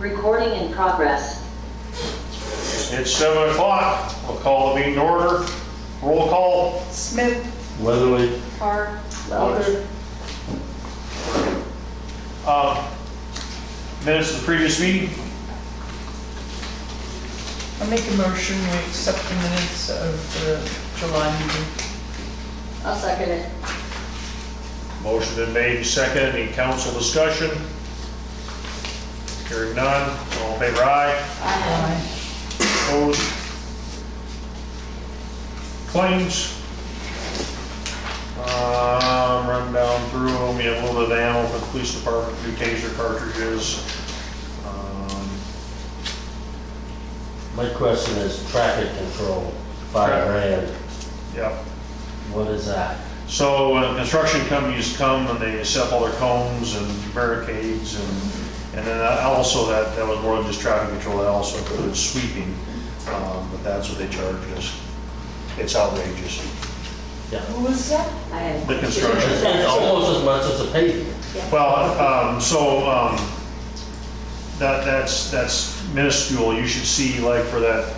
Recording in progress. It's 7 o'clock. We'll call the meeting to order. Roll call. Smith, Weatherly. Park, Louder. Minutes of the previous meeting. I make a motion, we accept the minutes of the July meeting. I'll second it. Motion been made and seconded. Any council discussion? Hearing none. All in favor, aye. Aye. Opposed? Claims. Run down through them. We have a little bit of ammo for the police department, 3 taser cartridges. My question is traffic control, $5,000. Yep. What is that? So when construction companies come and they set up all their cones and barricades and then also that was more than just traffic control, that also included sweeping. But that's what they charged us. It's outrageous. Yeah. Who was that? I have. The construction. It's almost as much as a paving. Well, that's minuscule. You should see like for that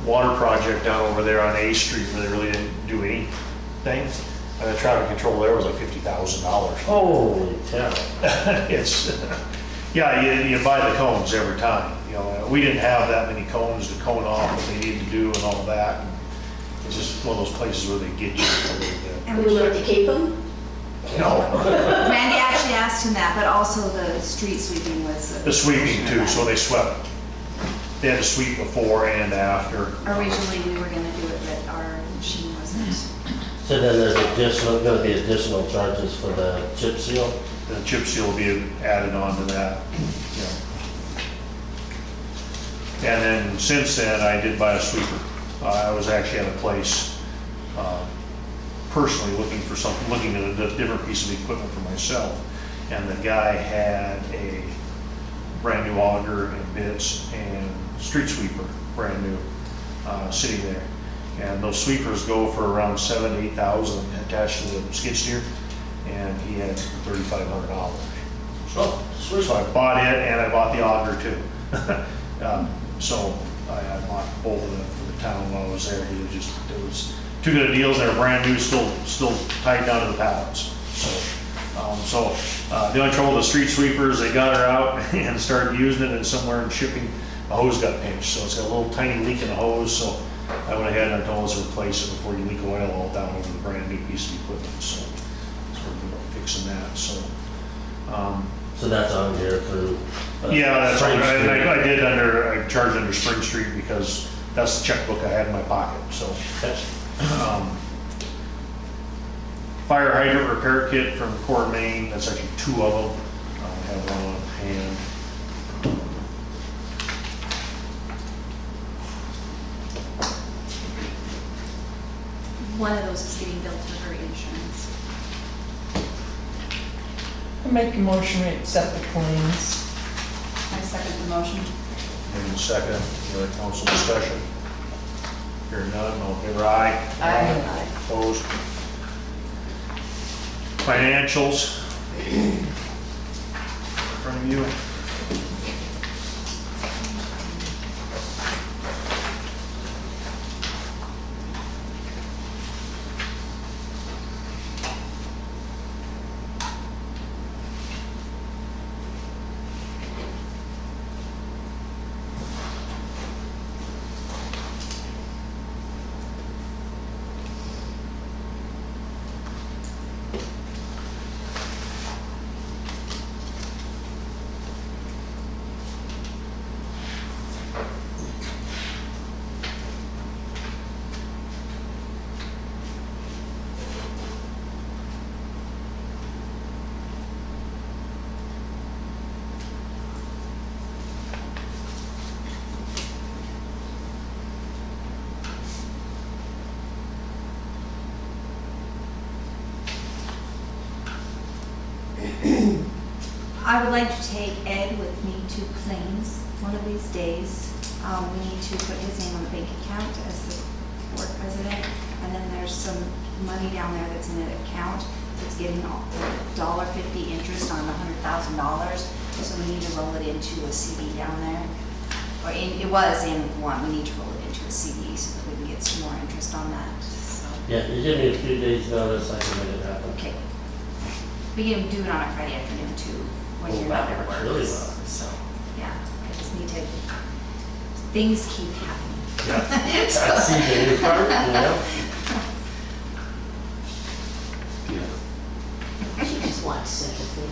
water project down over there on A Street where they really didn't do anything. And the traffic control there was like $50,000. Holy cow. It's, yeah, you buy the cones every time. You know, we didn't have that many cones to cone off what they need to do and all that. And it's just one of those places where they get you a little bit. And we learned to keep them? No, Randy actually asked him that, but also the street sweeping was. the sweeping too, so they swept. They had to sweep before and after. Originally, we were gonna do it, but our machine wasn't. So then there's going to be additional charges for the chip seal? The chip seal will be added on to that. Yeah. And then since then, I did buy a sweeper. I was actually at a place personally looking for something, looking at a different piece of equipment for myself. And the guy had a brand new auger and bits and street sweeper, brand new, sitting there. And those sweepers go for around $7,000 to $8,000 attached to the skid steer, and he had $3,500. So I bought it and I bought the auger too. So I bought both of them for the town while I was there. It was too good of deals. They were brand new, still tied down to the pallets. So the only trouble with the street sweepers, they got her out and started using it, and somewhere in shipping, a hose got pinched. So it's got a little tiny leak in the hose. So I went ahead and I told us to replace it before you leak oil all down over the brand new piece of equipment. So we're fixing that. So that's on here through. Yeah, that's right. Spring Street. I charged under Spring Street because that's the checkbook I had in my pocket. So fire hydrant repair kit from Core Main. That's actually 2 of them. I have one on hand. One of those is getting billed for her insurance. I make a motion, we accept the claims. I second the motion. And second, the council discussion. Hearing none, all in favor, aye. Aye. Opposed? Financials. In front of you. I would like to take Ed with me to claims one of these days. We need to put his name on the bank account as the board president, and then there's some money down there that's in an account that's getting $1.50 interest on $100,000. So we need to roll it into a CD down there. Or it was in one, we need to roll it into a CD so that we can get some more interest on that, so. Yeah, you give me a few days notice, I can make it happen. Okay. We can do it on a Friday afternoon too, when Oh, you're not that at works work. really well. So, yeah, I just need to, things keep happening. I see the new part, you know? She just wants sympathy.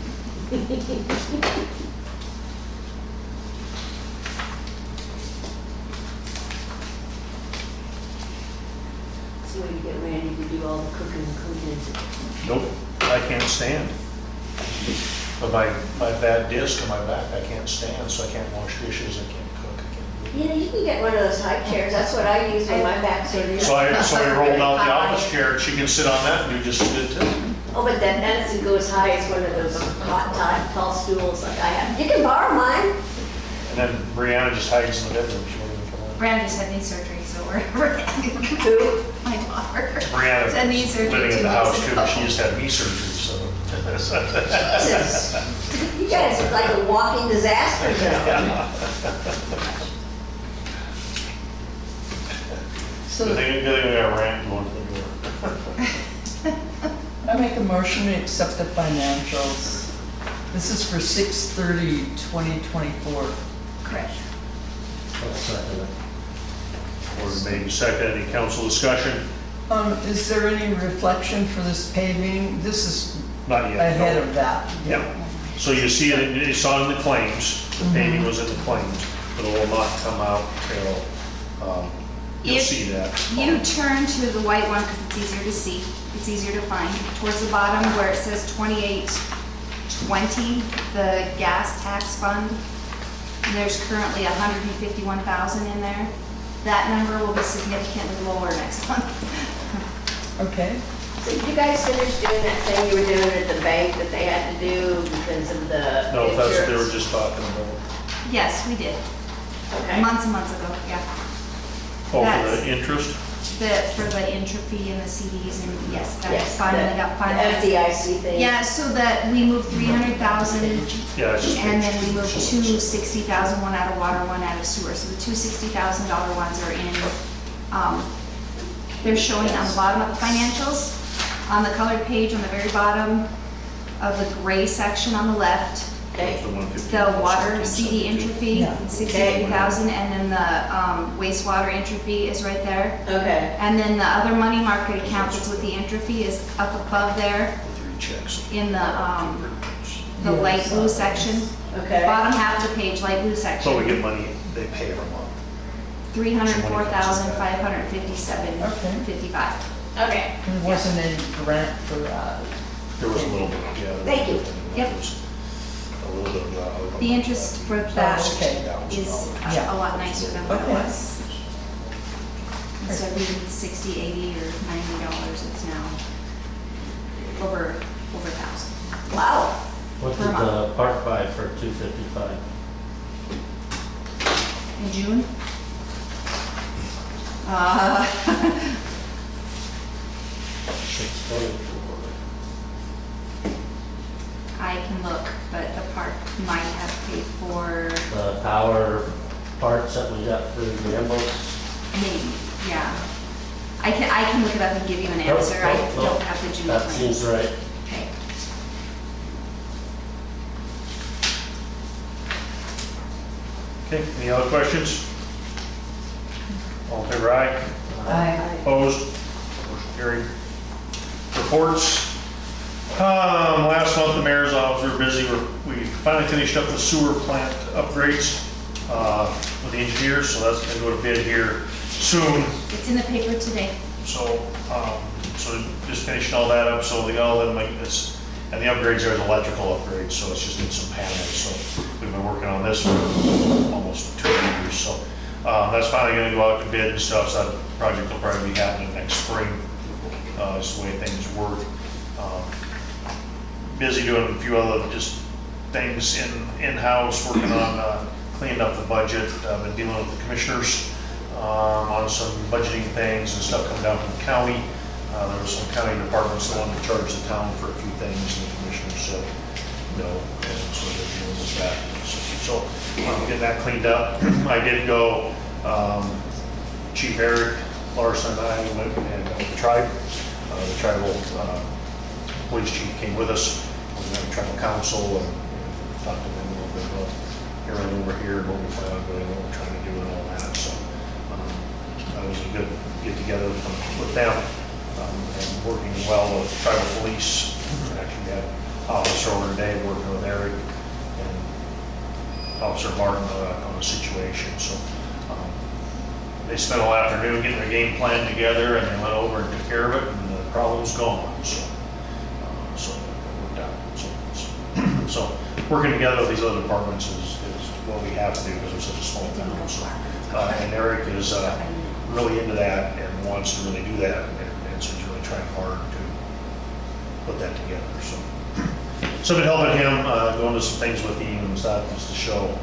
So we get Randy to do all the cooking and cleaning. Nope, I can't stand. But my bad disc in my back, I can't stand, so I can't wash dishes, I can't cook, I can't. You know, you can get one of those high chairs, that's what I use when my back's hurting. So I rolled out the office chair, and she can sit on that and do just as good too. Oh, but that doesn't go as high as one of those hot, tall stools like I have. You can borrow mine. And then Brianna just hides in the bedroom, she won't even come out. Brand just had knee surgery, so we're Who? my daughter. Brianna Had knee surgery living in 2 the house weeks too, ago. but she just had knee surgery, so. Jesus. You guys are like a walking disaster zone. So Good thing we got a ramp going to the door. I make a motion to accept the financials. This is for 6/30/2024. Correct. I'll second it. Or maybe second, any council discussion? Is there any reflection for this paving? This is Not yet. ahead no. of that. Yeah, so you see it, it's on the claims, the paving was in the claims, but it will not come out till, you'll If see that. You turn to the white one because it's easier to see, it's easier to find. Towards the bottom where it says 2820, the gas tax fund, and there's currently 151,000 in there. That number will be significantly lower next month. Okay. So did you guys finish doing that thing you were doing at the bank that they had to do because of the No, that's what they were insurance? just talking about. Yes, we did, Okay. months and months ago, yeah. Oh, for That's- the interest? For the entry fee and the CDs and yes, that Yes, finally got the finalized. FDIC thing. Yeah, so that we moved 300,000 Yeah, it's just. and then we moved 260,000, one out of water, one out of sewer. So the $260,000 ones are in, they're showing on the bottom of the financials. On the colored page on the very bottom of the gray section on the left, Okay. the water CD entry fee, Yeah. 63,000, and then the wastewater entry fee is right there. Okay. And then the other money market account that's with the entry fee is up above there Three checks. in the light blue section. Okay. Bottom half of the page, light blue So we section, get money, they pay every month. 304,557.55. Okay. There wasn't any grant for that. There was a little bit, yeah. there was Thank you. a little bit. Yep. There was A little bit of, The interest for that Okay. is Yeah. a lot nicer than what it Okay. was. Instead of being 60, 80, or $90, it's now over 1,000. Wow. What Per did month. the park buy for 255? In June? 624. I can look, but the park might have paid for The power parts that we got for the ambulance. maybe, yeah. I can look it up and give you an No, answer. I no, no. don't have the June That claims. seems right. Okay. Okay, any other questions? All in favor, aye? Opposed? Motion carried. Reports. Last month, the mayor's office, we were busy. We finally finished up the sewer plant upgrades with the engineers, so that's going to go to bid here soon. It's in the paper today. So just finishing all that up, so they got all them, and the upgrades are the electrical upgrades, so it's just in some panels. So we've been working on this for almost 2 years, so that's finally gonna go out to bid and stuff, so that project will probably be happening next spring, is the way things work. Busy doing a few other just things in-house, working on cleaning up the budget. I've been dealing with the commissioners on some budgeting things and stuff coming down from the county. There were some county departments that wanted to charge the town for a few things, and the commissioners said no, and so they're dealing with that. So getting that cleaned up. I did go, Chief Eric Larson and I went and the tribal police chief came with us. We went to tribal council and talked to them a little bit about everything over here, what we plan on doing, what we're trying to do and all that. So that was a good get together with them and working well with tribal police. Actually had officer over today working with Eric and Officer Martin on the situation. So they spent all afternoon getting their game plan together, and they went over and took care of it, and the problem's gone. So it worked out. So working together with these other departments is what we have to do because we're such a small town. So and Eric is really into that and wants to really do that, and so he's really trying hard to put that together. So I've been helping him go into some things with him and stuff just to show.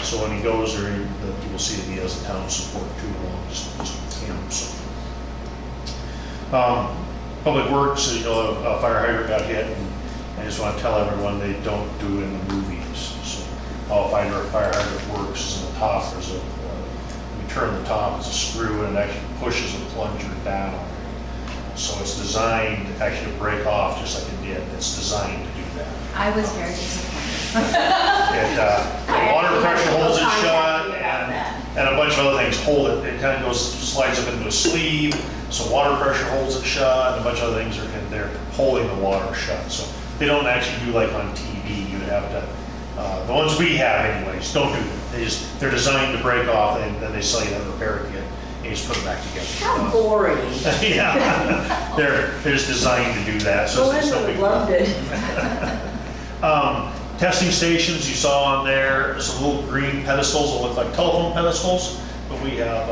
So when he goes there, you will see that he has the town support too, along just him. So Public Works, you know, a fire hydrant got hit, and I just want to tell everyone they don't do it in the movies. So how a fire hydrant works is in the top. There's a when you turn the top, it's a screw, and it actually pushes a plunger down. So it's designed actually to break off just like it did. It's designed to do that. I was very disappointed. The water pressure holds it shut, and a bunch of other things hold it. It kind of slides up into a sleeve, so water pressure holds it shut, and a bunch of other things are in there holding the water shut. So they don't actually do like on TV. You would have to, the ones we have anyways, don't do that. They're designed to break off, and then they sell you another repair kit, and you just put them back together. How boring. Yeah, they're just designed to do that. So it's no big deal. Loved it. Testing stations you saw on there, some little green pedestals that look like telephone pedestals, but we have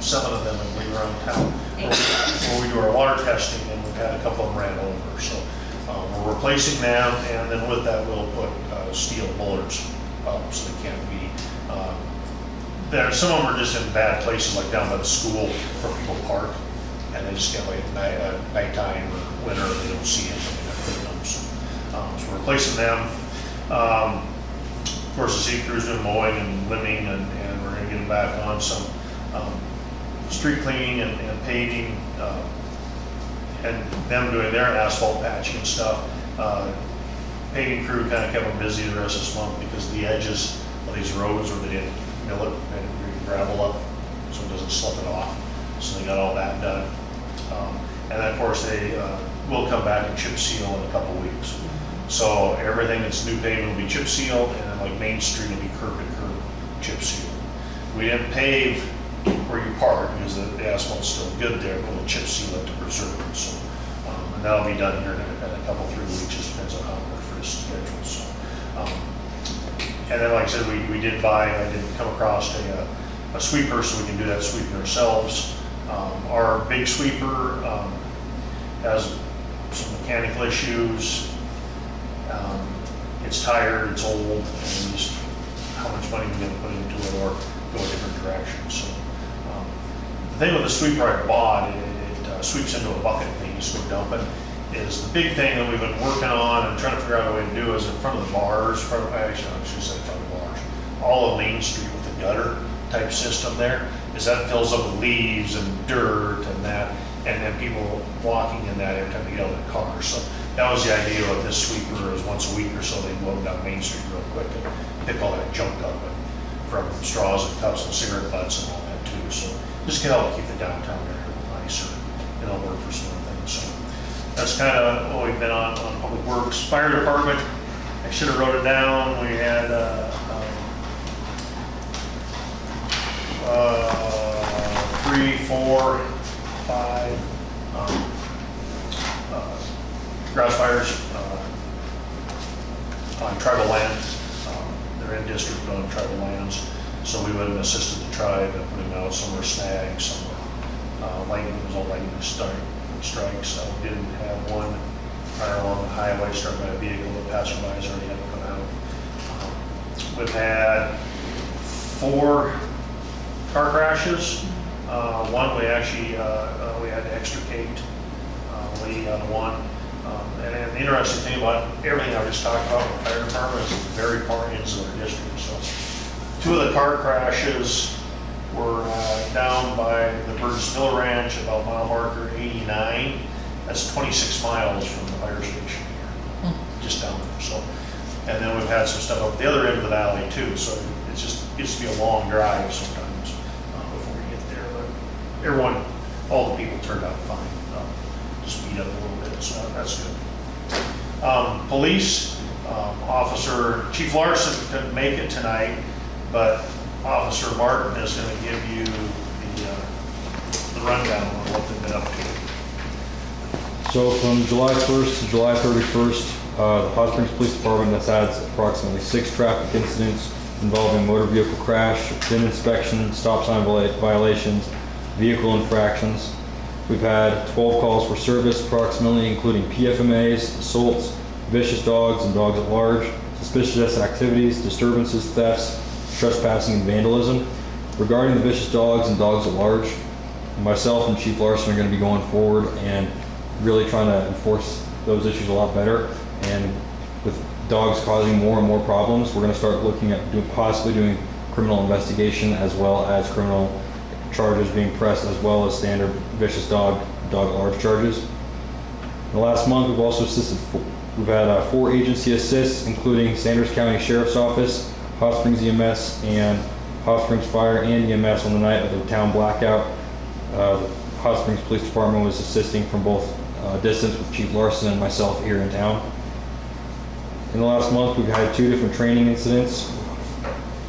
7 of them I believe around town where we do our water testing, and we've had a couple of them ran over. So we're replacing them, and then with that we'll put steel bollards up so they can't be. Some of them are just in bad places, like down by the school where people park, and they just get like nighttime or winter, they don't see anything. So we're replacing them. Of course, the sea crew's been mowing and limbing, and we're going to get them back on some street cleaning and paving, and them doing their asphalt patching and stuff. Paving crew kind of kept them busy the rest of this month because the edges of these roads where they didn't mill it and bring gravel up so it doesn't slough it off. So they got all that done. And then, of course, they will come back and chip seal in a couple weeks. So everything that's new paving will be chip sealed, and then like Main Street will be curb to curb chip sealed. We didn't pave where you park because the asphalt's still good there, but we'll chip seal it to preserve it. So, and that'll be done here in a couple, 3 weeks. Just depends on how it works for his schedule. So, and then like I said, I did come across a sweeper, so we can do that sweeping ourselves. Our big sweeper has some mechanical issues. It's tired, it's old, and just how much money we're going to put into it or go a different direction. So the thing with the sweeper I bought, it sweeps into a bucket and you just go dump it. Is the big thing that we've been working on and trying to figure out a way to do is in front of the bars, I should say front of the bars, all of Main Street with the gutter type system there, is that fills up with leaves and dirt and that, and then people walking in that every time they get out of their car. So that was the idea of this sweeper, is once a week or so they load down Main Street real quick and pick all that junk up, from straws and cups and cigarette butts and all that too. So just can help keep the downtown area a little nicer, and it'll work for some other things. So that's kind of what we've been on Public Works. Fire Department, I should have wrote it down. We had 3, 4, 5 grass fires on tribal land. They're in district but on tribal lands. So we went and assisted the tribe in putting out. Some were snags, some were lightning. It was all lightning strikes. We didn't have one fire along the highway struck by a vehicle. The passerbys already had to come out. We've had 4 car crashes. One we actually we had to extricate lady on one. And the interesting thing about everything I just talked about with the fire department is very far into our district. So 2 of the car crashes were down by the Burgess Mill Ranch, about mile marker 89. That's 26 miles from the fire station here, just down there. So, and then we've had some stuff up the other end of the valley too. So it's just gets to be a long drive sometimes before we get there. But everyone, all the people turned out fine. Just beat up a little bit, so that's good. Police officer Chief Larson couldn't make it tonight, but Officer Martin is going to give you the rundown on what they've been up to. So from July 1st to July 31st, the Hot Springs Police Department has had approximately 6 traffic incidents involving motor vehicle crash, VIN inspection, stop sign violations, vehicle infractions. We've had 12 calls for service approximately, including PFMAs, assaults, vicious dogs and dogs at large, suspicious activities, disturbances, thefts, trespassing, and vandalism. Regarding the vicious dogs and dogs at large, myself and Chief Larson are going to be going forward and really trying to enforce those issues a lot better. And with dogs causing more and more problems, we're going to start looking at possibly doing criminal investigation as well as criminal charges being pressed, as well as standard vicious dog at large charges. In the last month, we've also we've had 4 agency assists, including Sanders County Sheriff's Office, Hot Springs EMS, and Hot Springs Fire and EMS on the night of the town blackout. The Hot Springs Police Department was assisting from both distance with Chief Larson and myself here in town. In the last month, we've had 2 different training incidents.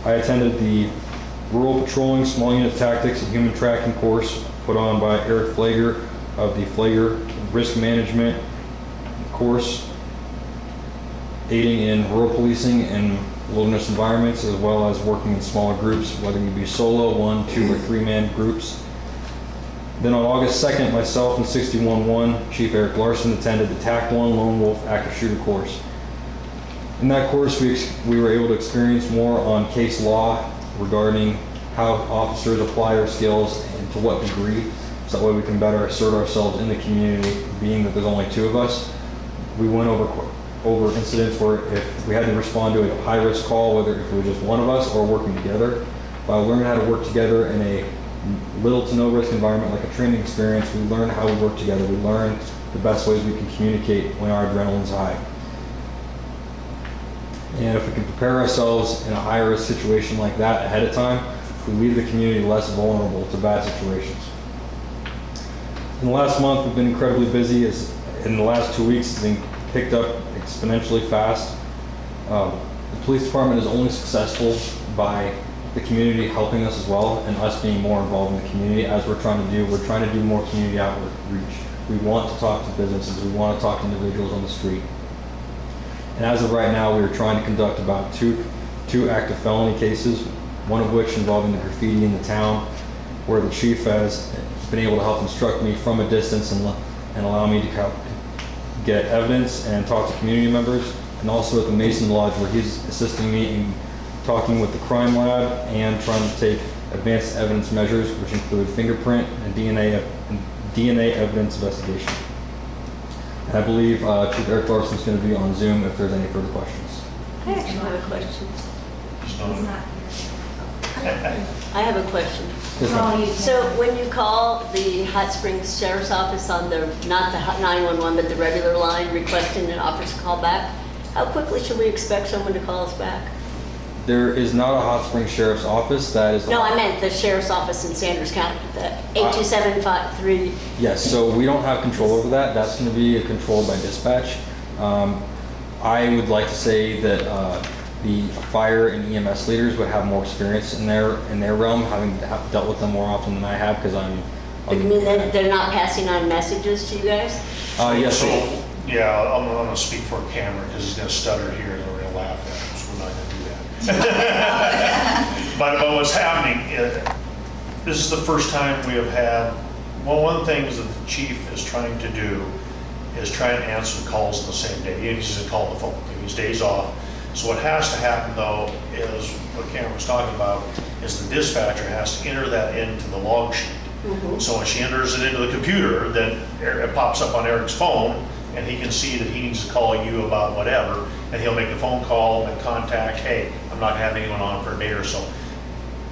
I attended the Rural Patrolling Small Unit Tactics and Human Tracking course put on by Eric Flager of the Flager Risk Management course, aiding in rural policing and wilderness environments, as well as working in smaller groups, whether you be solo, 1, 2, or 3-man groups. Then on August 2nd, myself and 61-1 Chief Eric Larson attended the TAC 1 Lone Wolf Active Shooter course. In that course, we were able to experience more on case law regarding how officers apply their skills and to what degree, so that way we can better assert ourselves in the community, being that there's only 2 of us. We went over incidents where if we had to respond to a high-risk call, whether if it was just one of us or working together. By learning how to work together in a little to no risk environment like a training experience, we learn how we work together. We learn the best ways we can communicate when our adrenaline's high. And if we can prepare ourselves in a high-risk situation like that ahead of time, we leave the community less vulnerable to bad situations. In the last month, we've been incredibly busy. As in the last 2 weeks, it's been picked up exponentially fast. The police department is only successful by the community helping us as well, and us being more involved in the community as we're trying to do. We're trying to do more community outreach. We want to talk to businesses. We want to talk to individuals on the street. And as of right now, we are trying to conduct about two active felony cases, one of which involving the graffiti in the town, where the chief has been able to help instruct me from a distance and allow me to get evidence and talk to community members, and also at the Mason Lodge, where he's assisting me in talking with the crime lab and trying to take advanced evidence measures, which include fingerprint and DNA evidence investigation. And I believe Chief Eric Larson is going to be on Zoom if there's any further questions. I actually have a question. He's not here. I have a question. Yes, ma'am. So when you call the Hot Springs Sheriff's Office on the, not the 911, but the regular line requesting an officer call back, how quickly should we expect someone to call us back? There is not a Hot Springs Sheriff's Office. That is. No, I meant the Sheriff's Office in Sanders County, the 82753. Yes, so we don't have control over that. That's going to be controlled by dispatch. I would like to say that the fire and EMS leaders would have more experience in their realm, having dealt with them more often than I have, because You mean that they're not passing on messages to you guys? Yes. So, yeah, I'm going to speak for a camera because he's going to stutter here and we're going to laugh at him, so we're not going to do that. But what's happening, this is the first time we have had, well, one of the things that the chief is trying to do is try and answer the calls on the same day. He needs to call the phone, he's days off. So what has to happen though is, what Cameron was talking about, is the dispatcher has to enter that into the log sheet. Mm-hmm. So when she enters it into the computer, then it pops up on Eric's phone, and he can see that he needs to call you about whatever, and he'll make the phone call, make contact, hey, I'm not gonna have anyone on for a day or so.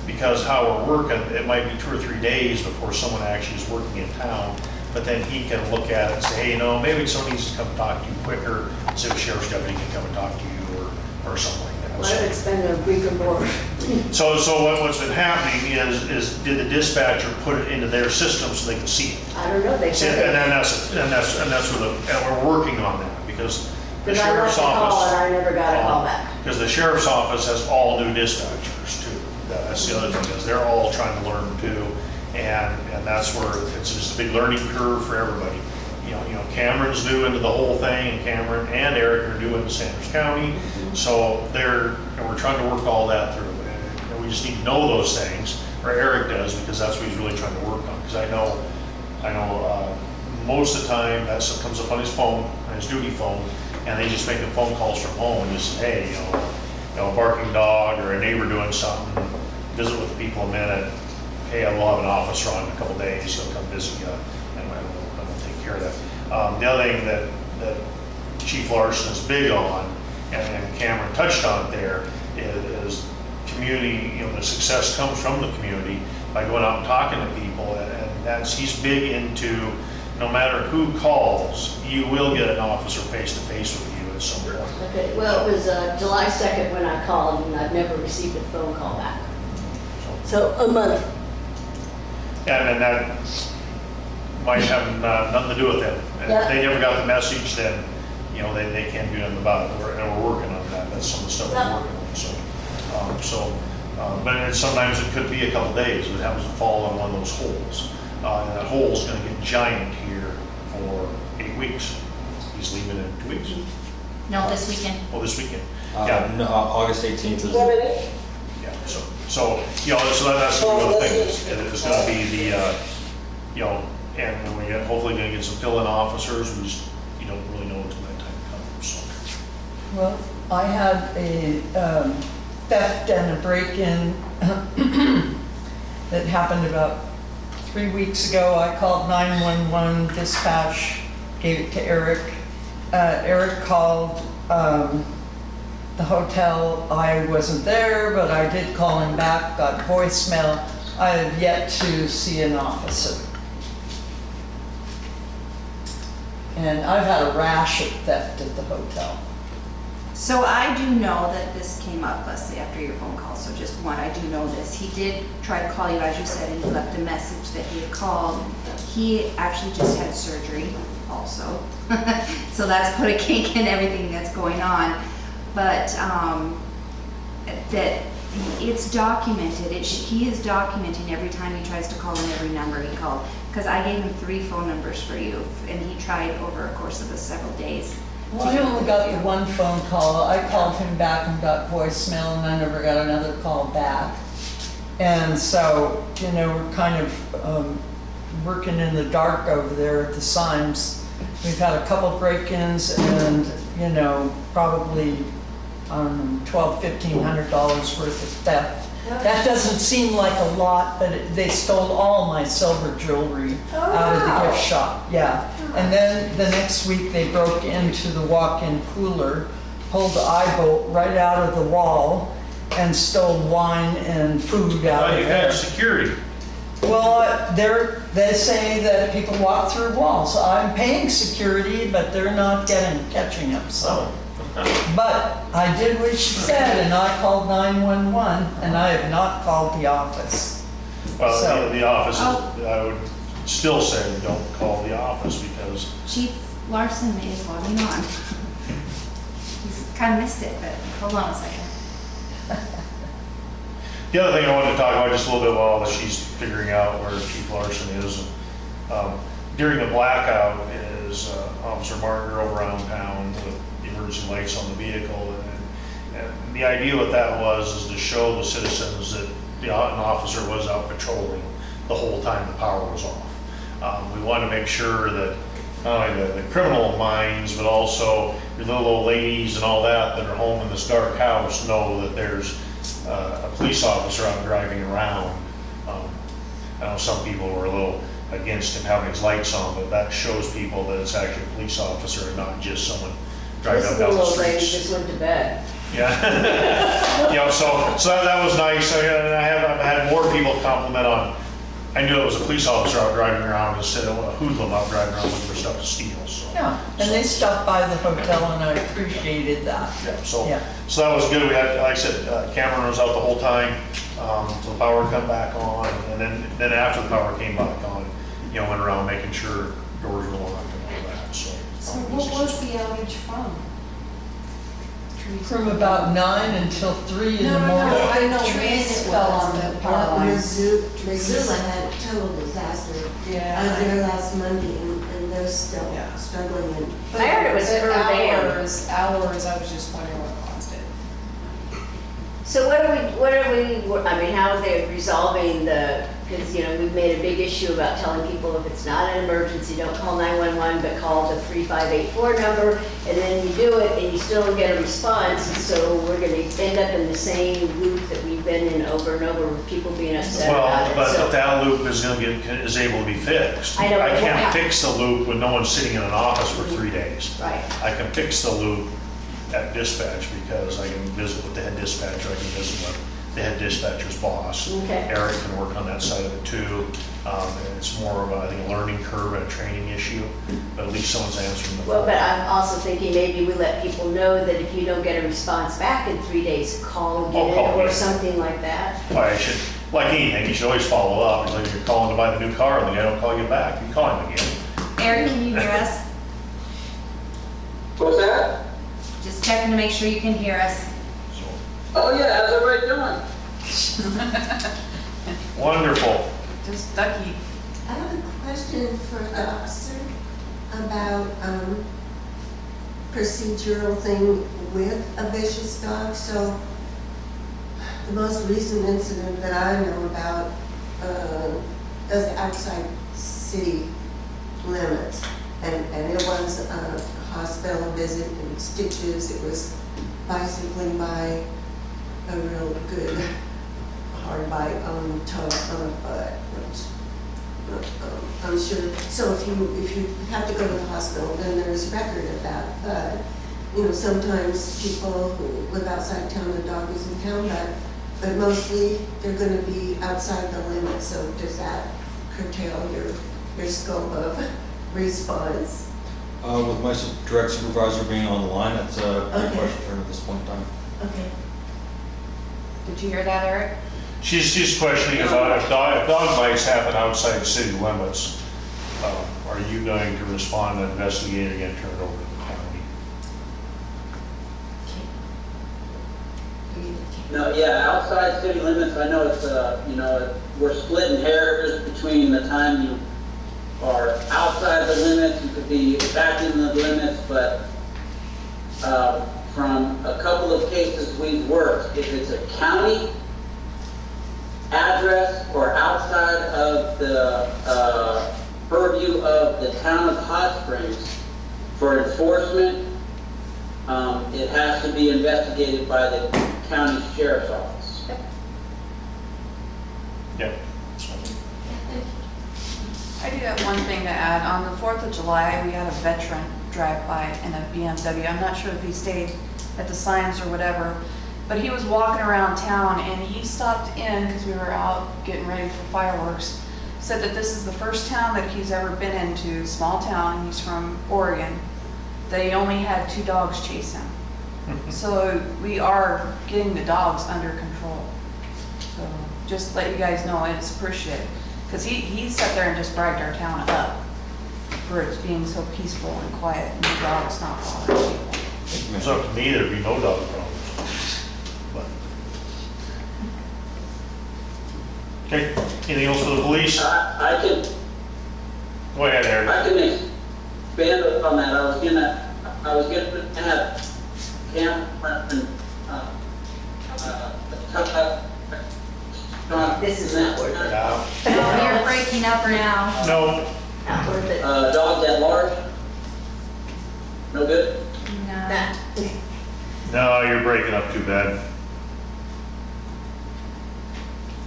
Because how we're working, it might be 2 or 3 days before someone actually is working in town, but then he can look at it and say, hey, you know, maybe someone needs to come talk to you quicker, so the sheriff's deputy can come and talk to you, or something like that. Well, it's been a week or more. So what's been happening is did the dispatcher put it into their system so they can see it? I don't know, they See, said. and then that's where and we're working on that, because the Because I left sheriff's a call and office. I never got a call back. Because the sheriff's office has all new dispatchers too. That's the other thing, is they're all trying to learn too. And that's where it's just a big learning curve for everybody. You know, Cameron's new into the whole thing, and Cameron and Eric are new into Sanders County. So we're trying to work all that through. And we just need to know those things, or Eric does, because that's what he's really trying to work on. Because I know most of the time that stuff comes up on his phone, on his duty phone, and they just make the phone calls from home and just say, hey, a barking dog or a neighbor doing something, visit with the people a minute. Hey, I will have an officer on in a couple days, he'll come visit you, and I will take care of that. The other thing that Chief Larson is big on, and Cameron touched on it there, is community, the success comes from the community by going out and talking to people, and he's big into, no matter who calls, you will get an officer face-to-face with you at some point. Okay, well, it was July 2nd when I called, and I've never received a phone call back. So a month. And then that might have nothing to do with them. And Yeah. if they never got the message, then, they can't do nothing about it. And we're working on that. That's some of the stuff we're working on. But sometimes it could be a couple days. It happens to fall on one of those holes. And that hole's gonna get giant here for 8 weeks. He's leaving in 2 weeks. No, this weekend. Oh, this weekend. Yeah, No, August 18th is. yeah. So that's the other thing. It's gonna be the, and we're hopefully gonna get some fill-in officers. We just, don't really know until that time comes, so. Well, I had a theft and a break-in that happened about 3 weeks ago. I called 911 dispatch, gave it to Eric. Eric called the hotel. I wasn't there, but I did call him back, got voicemail. I have yet to see an officer. And I've had a rash of theft at the hotel. So I do know that this came up, Leslie, after your phone call, so just one, I do know this. He did try to call you, as you said, and he left a message that he had called. He actually just had surgery also. So that's put a kink in everything that's going on. But that it's documented, he is documenting every time he tries to call in every number he called. Because I gave him 3 phone numbers for you, and he tried over a course of several days. Well, I only got the one phone call. I called him back and got voicemail, and I never got another call back. And so, we're kind of working in the dark over there at the Symes. We've had a couple break-ins and, probably, $1,200, $1,500 worth of theft. That doesn't seem like a lot, but they stole all my silver jewelry out of the gift shop. Yeah. And then the next week they broke into the walk-in cooler, pulled the eye bolt right out of the wall, and stole wine and food out Well, of you there. had security. Well, they say that people walk through walls. So I'm paying security, but they're not catching them. So. But I did what she said, and I called 911, and I have not called the office. Well, So- the office, I would still say don't call the office, because Chief Larson may as well be on. He's kind of missed it, but hold on a second. the other thing I wanted to talk about just a little bit while she's figuring out where Chief Larson is. During the blackout, is Officer Martin drove around town with the emergency lights on the vehicle, and the idea with that is to show the citizens that an officer was out patrolling the whole time the power was off. We want to make sure that not only the criminal minds, but also your little old ladies and all that are home in this dark house know that there's a police officer out driving around. I know some people were a little against him having his lights on, but that shows people that it's actually a police officer and not just someone driving This up is a down the little lady streets. just went to bed. Yeah. You know, so that was nice. I've had more people compliment on, I knew it was a police officer out driving around instead of a hoodlum out driving around looking for stuff to steal, so. Yeah, and they stopped by the hotel and I appreciated that. Yeah, Yeah. so that was good. We had, like I said, Cameron was out the whole time, till the power come back on, and then after the power came back on, you know, went around making sure doors were locked and all that, so. So what was the outage from? From about 9 until 3 in the morning. I know when Trees it fell was, on but the power what lines. was- Missoula had a total disaster. I was Yeah. there last Monday and they're still Yeah. struggling and But I heard it was the for them. hours, I was just wondering what caused it. So what I mean, how are they resolving because, you know, we've made a big issue about telling people if it's not an emergency, don't call 911, but call the 3584 number, and then you do it and you still don't get a response, and so we're gonna end up in the same loop that we've been in over and over with people being upset Well, about it. but So- that loop is able to be fixed. I know, I but can't how- fix the loop when no one's sitting in an office for 3 days. Right. I can fix the loop at dispatch because I can visit with the head dispatcher, I can visit with the head dispatcher's boss. Okay. Eric can work on that side of it too. And it's more of a, I think, a learning curve and a training issue, but at least someone's answering the phone. Well, but I'm also thinking maybe we let people know that if you don't get a response back in 3 days, call again call or again. something like that. Why, I should, like anything, you should always follow up. It's like if you're calling to buy the new car and the guy don't call you back, you call him again. Eric, can you hear us? What's that? Just checking to make sure you can hear us. So, Oh yeah, how's everybody doing? wonderful. Just Ducky. I have a question for the officer about procedural thing with a vicious dog. So the most recent incident that I know about is outside city limits. And it was a hospital visit and stitches. It was bicycling by a real good hard bite on the toe, on the foot, which I'm sure. So if you have to go to the hospital, then there's record of that. But you know, sometimes people who live outside town, the dog is in town, but mostly they're going to be outside the limits. So does that curtail your scope of response? With my direct supervisor being on the line, that's a Okay. good question for her at this point in time. Okay. Did you hear that, Eric? She's questioning about if dog bites happen outside city limits, are you going to respond and investigate or get it turned over to the county? No, yeah, outside city limits, I know it's, you know, we're splitting hairs between the time you are outside the limits, you could be back in the limits, but from a couple of cases we've worked, if it's a county address or outside of the purview of the town of Hot Springs for enforcement, it has to be investigated by the county sheriff's office. Yep. I do have one thing to add. On the 4th of July, we had a veteran drive by in a BMW. I'm not sure if he stayed at the signs or whatever, but he was walking around town and he stopped in because we were out getting ready for fireworks. Said that this is the first town that he's ever been into, small town, he's from Oregon. They only had 2 dogs chase him. So we are getting the dogs under control. So just let you guys know it's appreciated. Because he sat there and just bragged our town up for it being so peaceful and quiet and the dogs not bothering people. If it was up to me, there'd be no dog problems. But okay, anything else for the police? I can Go ahead, Eric. I can expand on that. I was gonna have Cameron, This is not worth it. No. You're breaking up now. No, Not worth it. dogs at large? No good? No. Nah. no, you're breaking up too bad.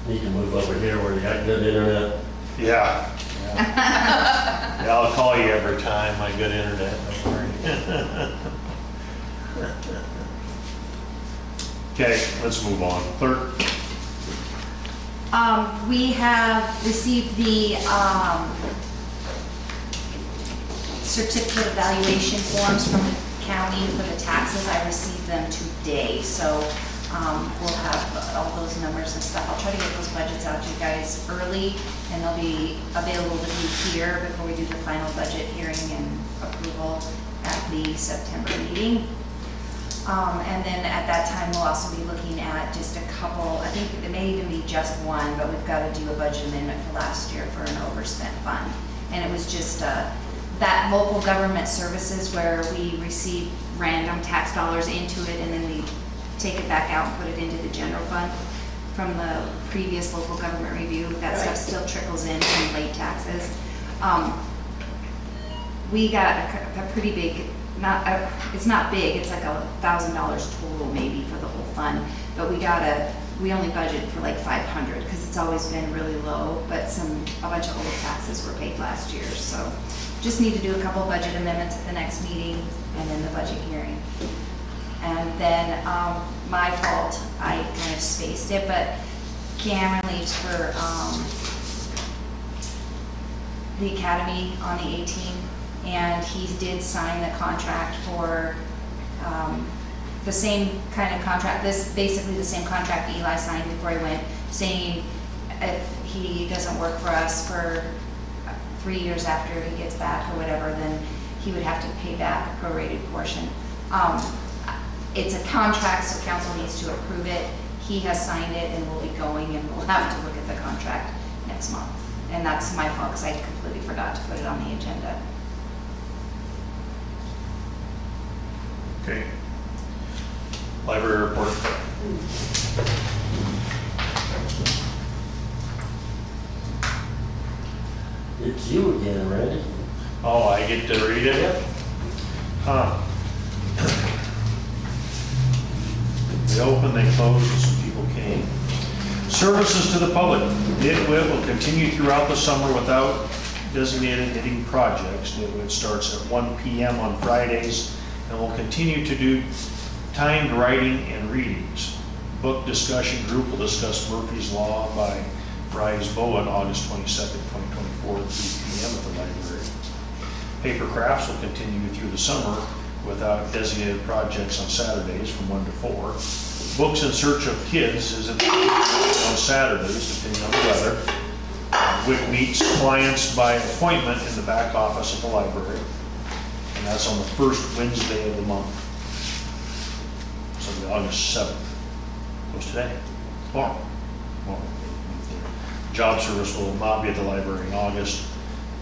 Need to move over here where you got good internet. Yeah, Yeah, I'll call you every time I get internet, don't worry. Okay, let's move on. Clerk? We have received the certificate of valuation forms from the county for the taxes. I received them today, so we'll have all those numbers and stuff. I'll try to get those budgets out to you guys early, and they'll be available to view here before we do the final budget hearing and approval at the September meeting. And then at that time, we'll also be looking at just a couple, I think it may even be just one, but we've got to do a budget amendment for last year for an overspent fund. And it was just that local government services where we receive random tax dollars into it and then we take it back out and put it into the general fund from the previous local government review. That stuff still trickles in from late taxes. We got a pretty big, it's not big, it's like $1,000 total maybe for the whole fund, but we only budgeted for like 500 because it's always been really low, but a bunch of old taxes were paid last year, so just need to do a couple budget amendments at the next meeting and then the budget hearing. And then my fault, I kind of spaced it, but Cameron leaves for the academy on the 18th. And he did sign the contract for the same kind of contract, basically the same contract Eli signed before he went, saying if he doesn't work for us for 3 years after he gets back or whatever, then he would have to pay back a prorated portion. It's a contract, so council needs to approve it. He has signed it and will be going, and we'll have to look at the contract next month. And that's my fault because I completely forgot to put it on the agenda. Okay. Library report. It's you again, Randy. Oh, I get to read it? Huh. They opened, they closed, and some people came. Services to the public. Nitwit will continue throughout the summer without designated knitting projects. Nitwit starts at 1 p.m. on Fridays and will continue to do timed writing and readings. Book discussion group will discuss Murphy's Law by Rise Bowen, August 22nd, 2024 at 3 p.m. at the library. Paper crafts will continue through the summer without designated projects on Saturdays from 1 to 4. Books in Search of Kids is on Saturdays, depending on the weather. WIC meets clients by appointment in the back office of the library, and that's on the first Wednesday of the month. So the August 7th. What's today? Tomorrow. Job service will not be at the library in August.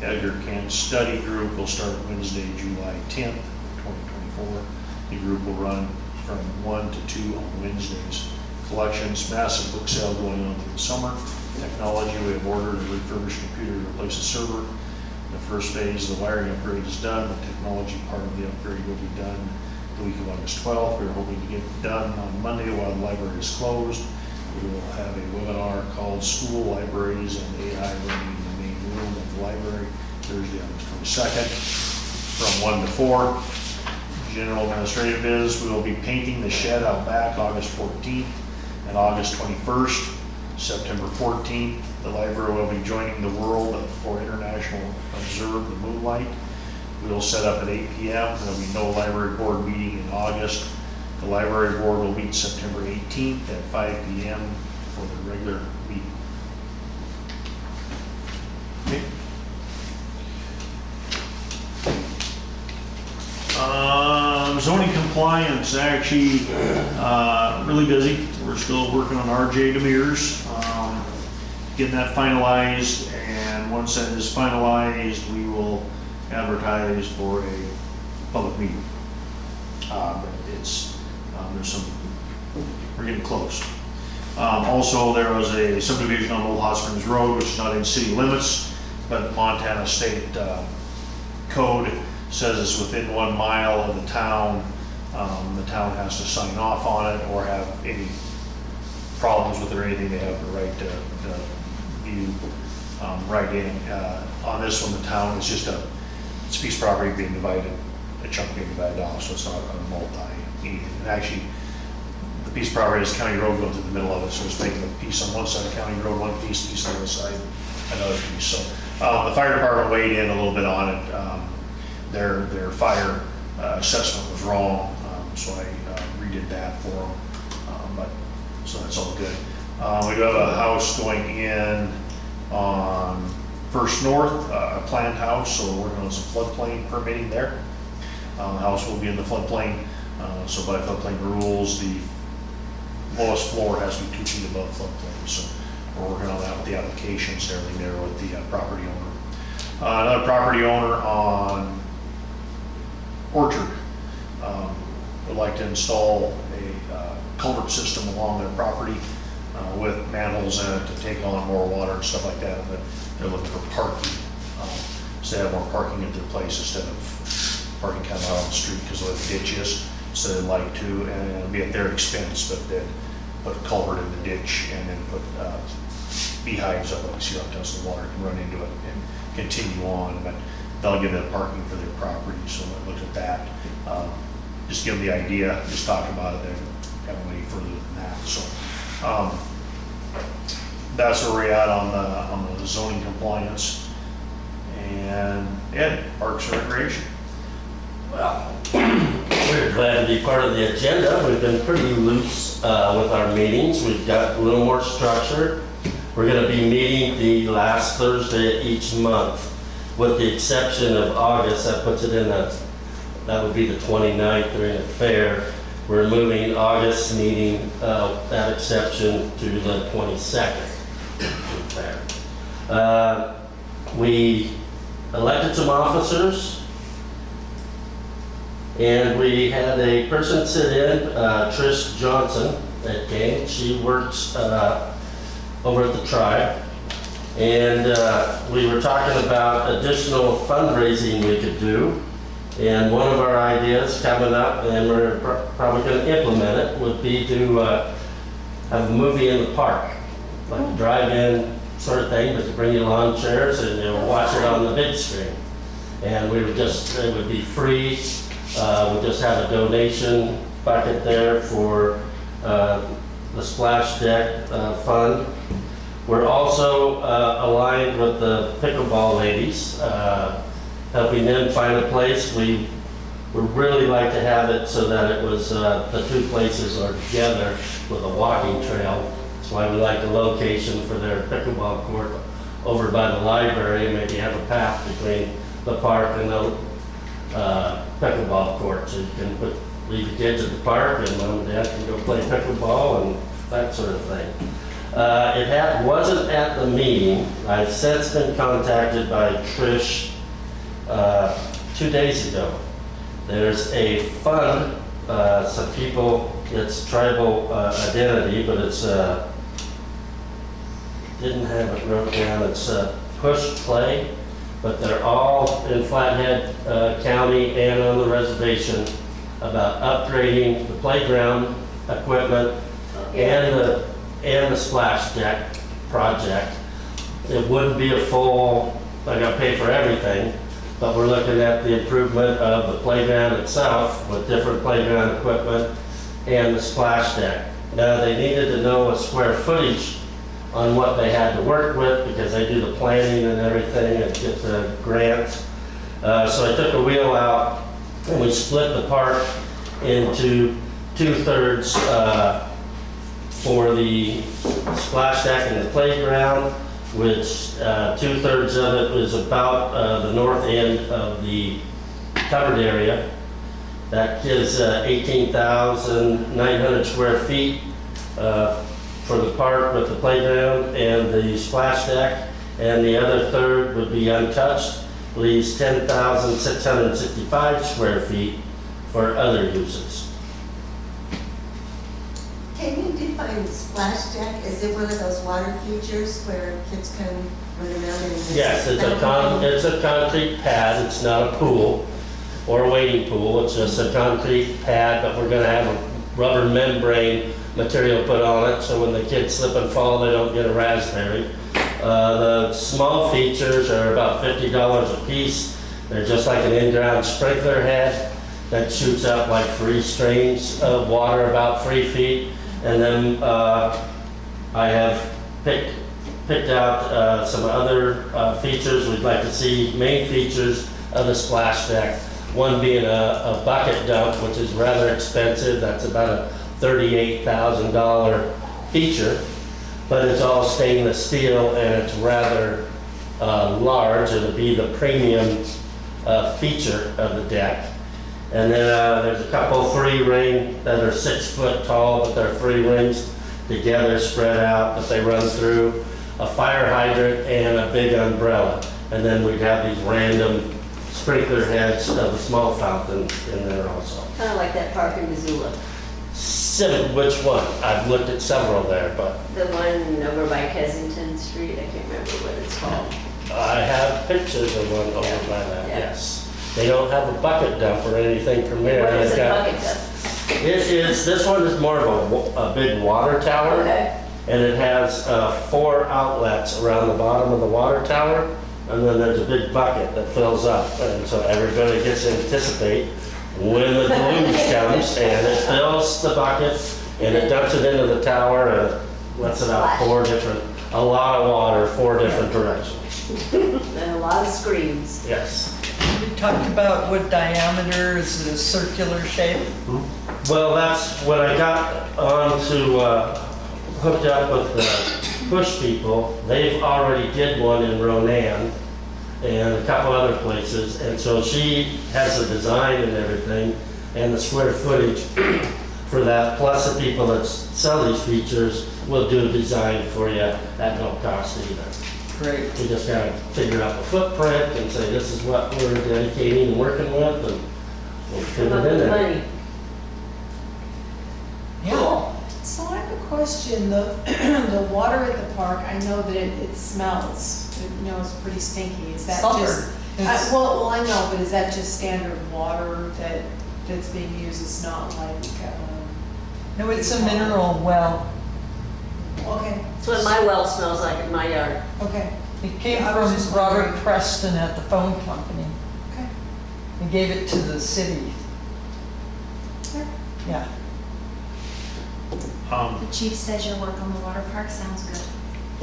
Edgar Kent Study Group will start Wednesday, July 10th, 2024. The group will run from 1 to 2 on Wednesdays. Collections, massive book sale going on through the summer. Technology, we have ordered a refurbished computer to replace a server. The first phase of the wiring upgrade is done. The technology part of the upgrade will be done the week of August 12th. We're hoping to get it done on Monday while the library is closed. We will have a webinar called School Libraries and AI Running in the main room of the library, Thursday, August 22nd, from 1 to 4. General administrative is, we will be painting the shed out back August 14th and August 21st. September 14th, the library will be joining the world for International Observe the Moonlight. We will set up at 8 p.m. There will be no library board meeting in August. The library board will meet September 18th at 5 p.m. for the regular meeting. Okay. Zoning compliance, actually really busy. We're still working on RJ Demers, getting that finalized, and once that is finalized, we will advertise for a public meeting. But it's, we're getting close. Also, there was a subdivision on Old Hot Springs Road, which is not in city limits, but Montana State Code says it's within 1 mile of the town. The town has to sign off on it or have any problems with it or anything. They have the right to view right in. On this one, the town is just it's a piece of property being divided, a chunk being divided off, so it's not a multi-need. And actually, the piece of property is county road going through the middle of it, so it's making a piece on one side of county road, one piece on the other side, another piece. So the fire department weighed in a little bit on it. Their fire assessment was wrong, so I redid that for them. So that's all good. We do have a house going in on First North, a planned house, so we're working on some floodplain permitting there. The house will be in the floodplain, so by floodplain rules, the lowest floor has to be 2 feet above floodplain. So we're working on that with the applications, everything there with the property owner. Another property owner on Orchard would like to install a culvert system along their property with manholes in it to take on more water and stuff like that. But they're looking for parking, so they have more parking at their place instead of parking kind of out on the street because of the ditch is. So they'd like to, and it'll be at their expense, but they'd put a culvert in the ditch and then put beehives up, like you see, up so the water can run into it and continue on. But they'll give them parking for their property, so I looked at that. Just give them the idea, just talk about it, they haven't went any further than that. So that's where we're at on the zoning compliance. And Ed, Parks and Recreation. Well, we're glad to be part of the agenda. We've been pretty loose with our meetings. We've got a little more structure. We're going to be meeting the last Thursday of each month, with the exception of August. That puts it in that would be the 29th during the fair. We're moving August meeting, that exception, to the 22nd fair. We elected some officers, and we had a person sit in, Trish Johnson, that came. She works over at the Tribe. And we were talking about additional fundraising we could do. And one of our ideas coming up, and we're probably going to implement it, would be to have a movie in the park, like a drive-in sort of thing, but to bring you lawn chairs and watch it on the big screen. And we would it would be free. We'll just have a donation bucket there for the Splash Deck Fund. We're also aligned with the pickleball ladies, helping them find a place. We would really like to have it so that it was the two places are together with a walking trail. That's why we like the location for their pickleball court over by the library, and maybe have a path between the park and the pickleball court. So you can leave the kids at the park and mom and dad can go play pickleball and that sort of thing. It wasn't at the meeting. I've since been contacted by Trish 2 days ago. There's a fund, some people, it's tribal identity, but it's, didn't have it wrote down, it's Push Play, but they're all in Flathead County and on the reservation about upgrading the playground equipment and the splash deck project. It wouldn't be a full, I gotta pay for everything, but we're looking at the improvement of the playground itself with different playground equipment and the splash deck. Now, they needed to know a square footage on what they had to work with because they do the planning and everything and get the grants. So I took a wheel out and we split the park into 2/3 for the splash deck and the playground, which 2/3 of it was about the north end of the covered area. That gives 18,900 square feet for the park with the playground and the splash deck, and the other third would be untouched, leaves 10,665 square feet for other uses. Can you define splash deck? Is it one of those water features where kids can run around in? Yes, it's a concrete pad. It's not a pool or a wading pool. It's just a concrete pad, but we're going to have a rubber membrane material put on it so when the kids slip and fall, they don't get a raspberry. The small features are about $50 a piece. They're just like an in-ground sprinkler head that shoots out like 3 streams of water about 3 feet. And then I have picked out some other features we'd like to see, main features of the splash deck. One being a bucket dump, which is rather expensive. That's about a $38,000 feature, but it's all stainless steel and it's rather large. It'll be the premium feature of the deck. And then there's a couple 3-ring that are 6 foot tall, but they're 3 rings together, spread out, that they run through, a fire hydrant and a big umbrella. And then we'd have these random sprinkler heads of the small fountain in there also. Kind of like that park in Missoula. Which one? I've looked at several there, but The one over by Kensington Street, I can't remember what it's called. I have pictures of one over by that, Yeah. yes. They don't have a bucket dump or anything from there. What is They've a got- bucket dump? This one is more of a big water tower. Okay. And it has 4 outlets around the bottom of the water tower. And then there's a big bucket that fills up. And so everybody gets to anticipate when the deluge comes, and it fills the bucket and it dumps it into the tower and lets it out a lot of water, 4 different directions. And a lot of screams. Yes. We talked about what diameter is a circular shape. Well, that's when I got on to hooked up with the push people. They've already did one in Ronan and a couple other places, and so she has the design and everything and the square footage for that. Plus the people that sell these features will do a design for you at no cost either. Great. You just gotta figure out the footprint and say this is what we're dedicating and working with, and we'll fit Come up it in with the there. money. Yeah. So I have a question, the water at the park, I know that it smells, it's pretty stinky, is that Sulfur. just? It's- Well, I know, but is that just standard water that's being used, it's not like, No, it's a mineral well. okay, That's what my well smells like in my yard. okay, It came I was from just Robert wondering. Preston at the phone company. okay. He gave it to the city. Sure. Yeah. The chief says your work on the water park sounds good.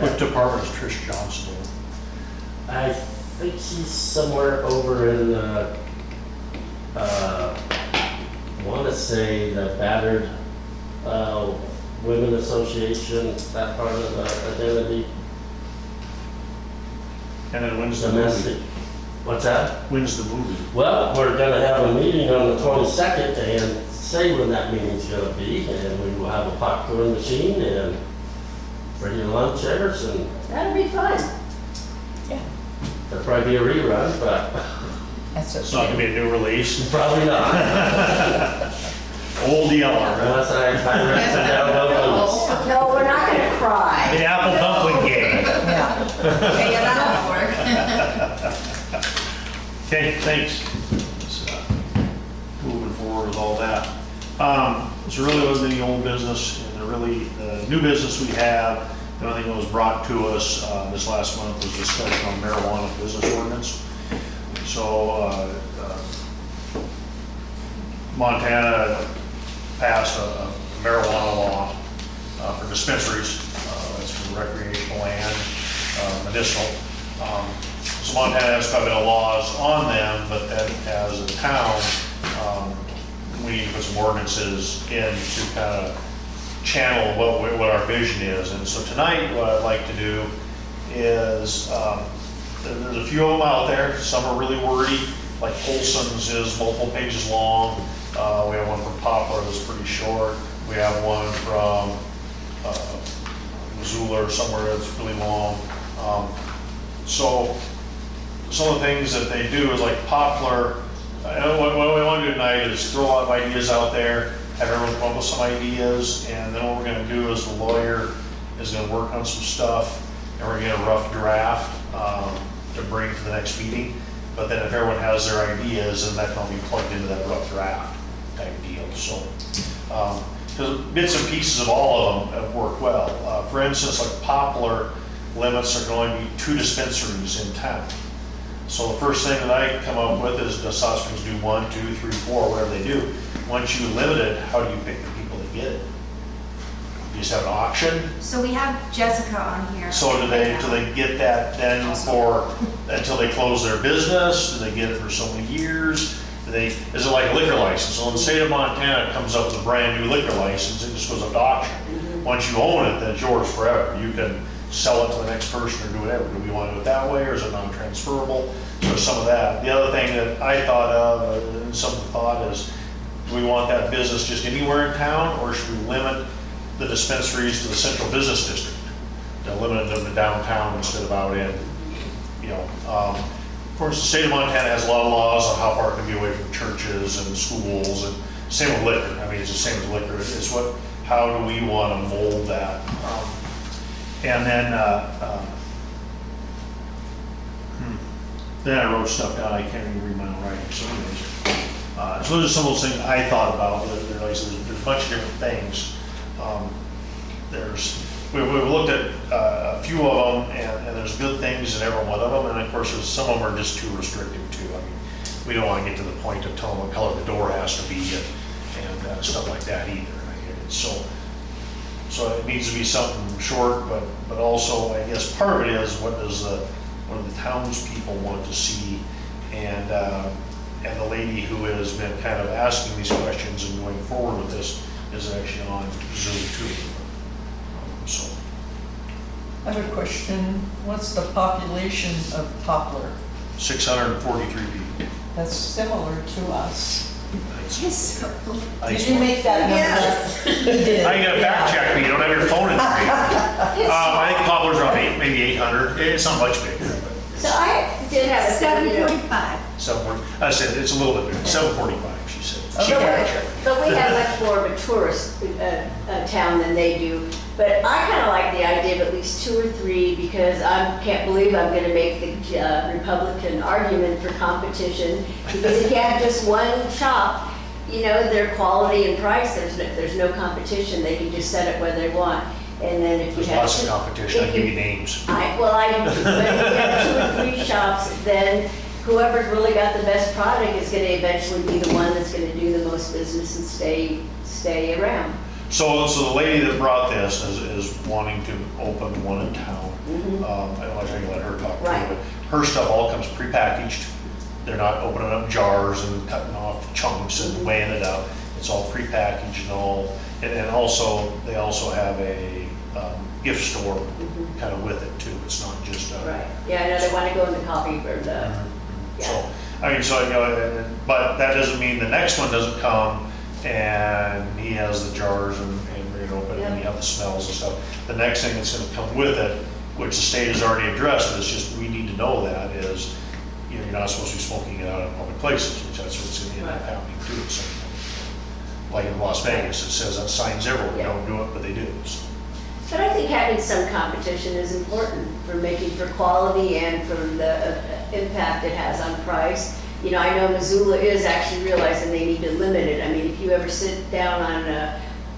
What department is Trish Johnson in? I think she's somewhere over in want to say the Battered Women Association, that part of the identity, And then when's the domestic. movie? What's that? When's the movie? Well, we're gonna have a meeting on the 22nd and say when that meeting's gonna be, and we will have a popcorn machine and free lunch chairs, and That'll be fun. there'll probably be a rerun, but That's It's not gonna be a new release. probably not. Old Yeller, right? Unless I rent some download. No, we're not gonna cry. The Apple Dumpling Game. Yeah. Okay, that'll work. Okay, thanks. Moving forward with all that. So really wasn't any old business, and the new business we have, the only thing that was brought to us this last month was discussion on marijuana business ordinance. So Montana passed a marijuana law for dispensaries. That's for recreational and medicinal. So Montana has quite a bit of laws on them, but then as a town, we need to put some ordinances in to kind of channel what our vision is. And so tonight, what I'd like to do is, there's a few of them out there. Some are really wordy, like Olson's is multiple pages long. We have one from Poplar that's pretty short. We have one from Missoula or somewhere that's really long. So some of the things that they do is like Poplar. What we want to do tonight is throw a lot of ideas out there, have everyone come up with some ideas, and then what we're going to do is the lawyer is going to work on some stuff, and we're going to get a rough draft to bring to the next meeting. But then if everyone has their ideas, then that can all be plugged into that rough draft type deal. So, because bits and pieces of all of them have worked well. For instance, like Poplar, limits there can only be 2 dispensaries in town. So the first thing that I come up with is, does Hot Springs do 1, 2, 3, 4, whatever they do? Once you limit it, how do you pick the people that get it? You just have an auction? So we have Jessica on here. So do they get that then for, until they close their business? Do they get it for so many years? Is it like a liquor license? So in the state of Montana, it comes up with a brand new liquor license, it just goes up to auction. Once you own it, then it's yours forever. You can sell it to the next person or do whatever. Do we want to do it that way, or is it non-transferable? So some of that. The other thing that I thought of, and some of the thought is, do we want that business just anywhere in town, or should we limit the dispensaries to the central business district? Limit them to downtown instead of out in, of course, the state of Montana has a lot of laws on how far it can be away from churches and schools, and same with liquor. I mean, it's the same as liquor. It's how do we want to mold that? And then I wrote stuff down. I can't even read my own writing. So anyways, so those are some of those things I thought about. There's a bunch of different things. We've looked at a few of them, and there's good things in every one of them, and of course, some of them are just too restrictive too. I mean, we don't want to get to the point of telling what color the door has to be and stuff like that either. So it needs to be something short, but also, I guess part of it is what do the townspeople want to see, and the lady who has been kind of asking these questions and going forward with this is actually on Zoom too. So. I have a question. What's the population of Poplar? 643 people. That's similar to us. Yes. Did you make that number? Yes. He did. I got a fact check, but you don't have your phone in front of you. I think Poplar's around maybe 800. It's not much bigger. So I did have a. 745. 740. I said it's a little bit bigger. 745, she said. She fact checked. But we have much more of a tourist town than they do. But I kind of like the idea of at least 2 or 3, because I can't believe I'm going to make the Republican argument for competition. Because if you have just one shop, their quality and price, there's no competition. They can just set it where they want. And then if you There's have lots of competition. I give you names. I do. But if you have 2 or 3 shops, then whoever's really got the best product is going to eventually be the one that's going to do the most business and stay around. So the lady that brought this is wanting to open one in town. I don't know if I can let her talk to you, but her stuff all comes prepackaged. They're not opening up jars and cutting off chunks and weighing it out. It's all prepackaged and all. And also, they also have a gift store kind of with it too. It's not just right. Yeah, I know they want to go in the coffee or the. So but that doesn't mean the next one doesn't come and he has the jars and we're gonna open it and you have the smells and stuff. The next thing that's gonna come with it, which the state has already addressed, it's just we need to know that is, you're not supposed to be smoking it out in public places, which that's what's in the happening too. So, like in Las Vegas, it says on signs everywhere, we don't do it, but they do. So. But I think having some competition is important for quality and for the impact it has on price. I know Missoula is actually realizing they need to limit it. I mean, if you ever sit down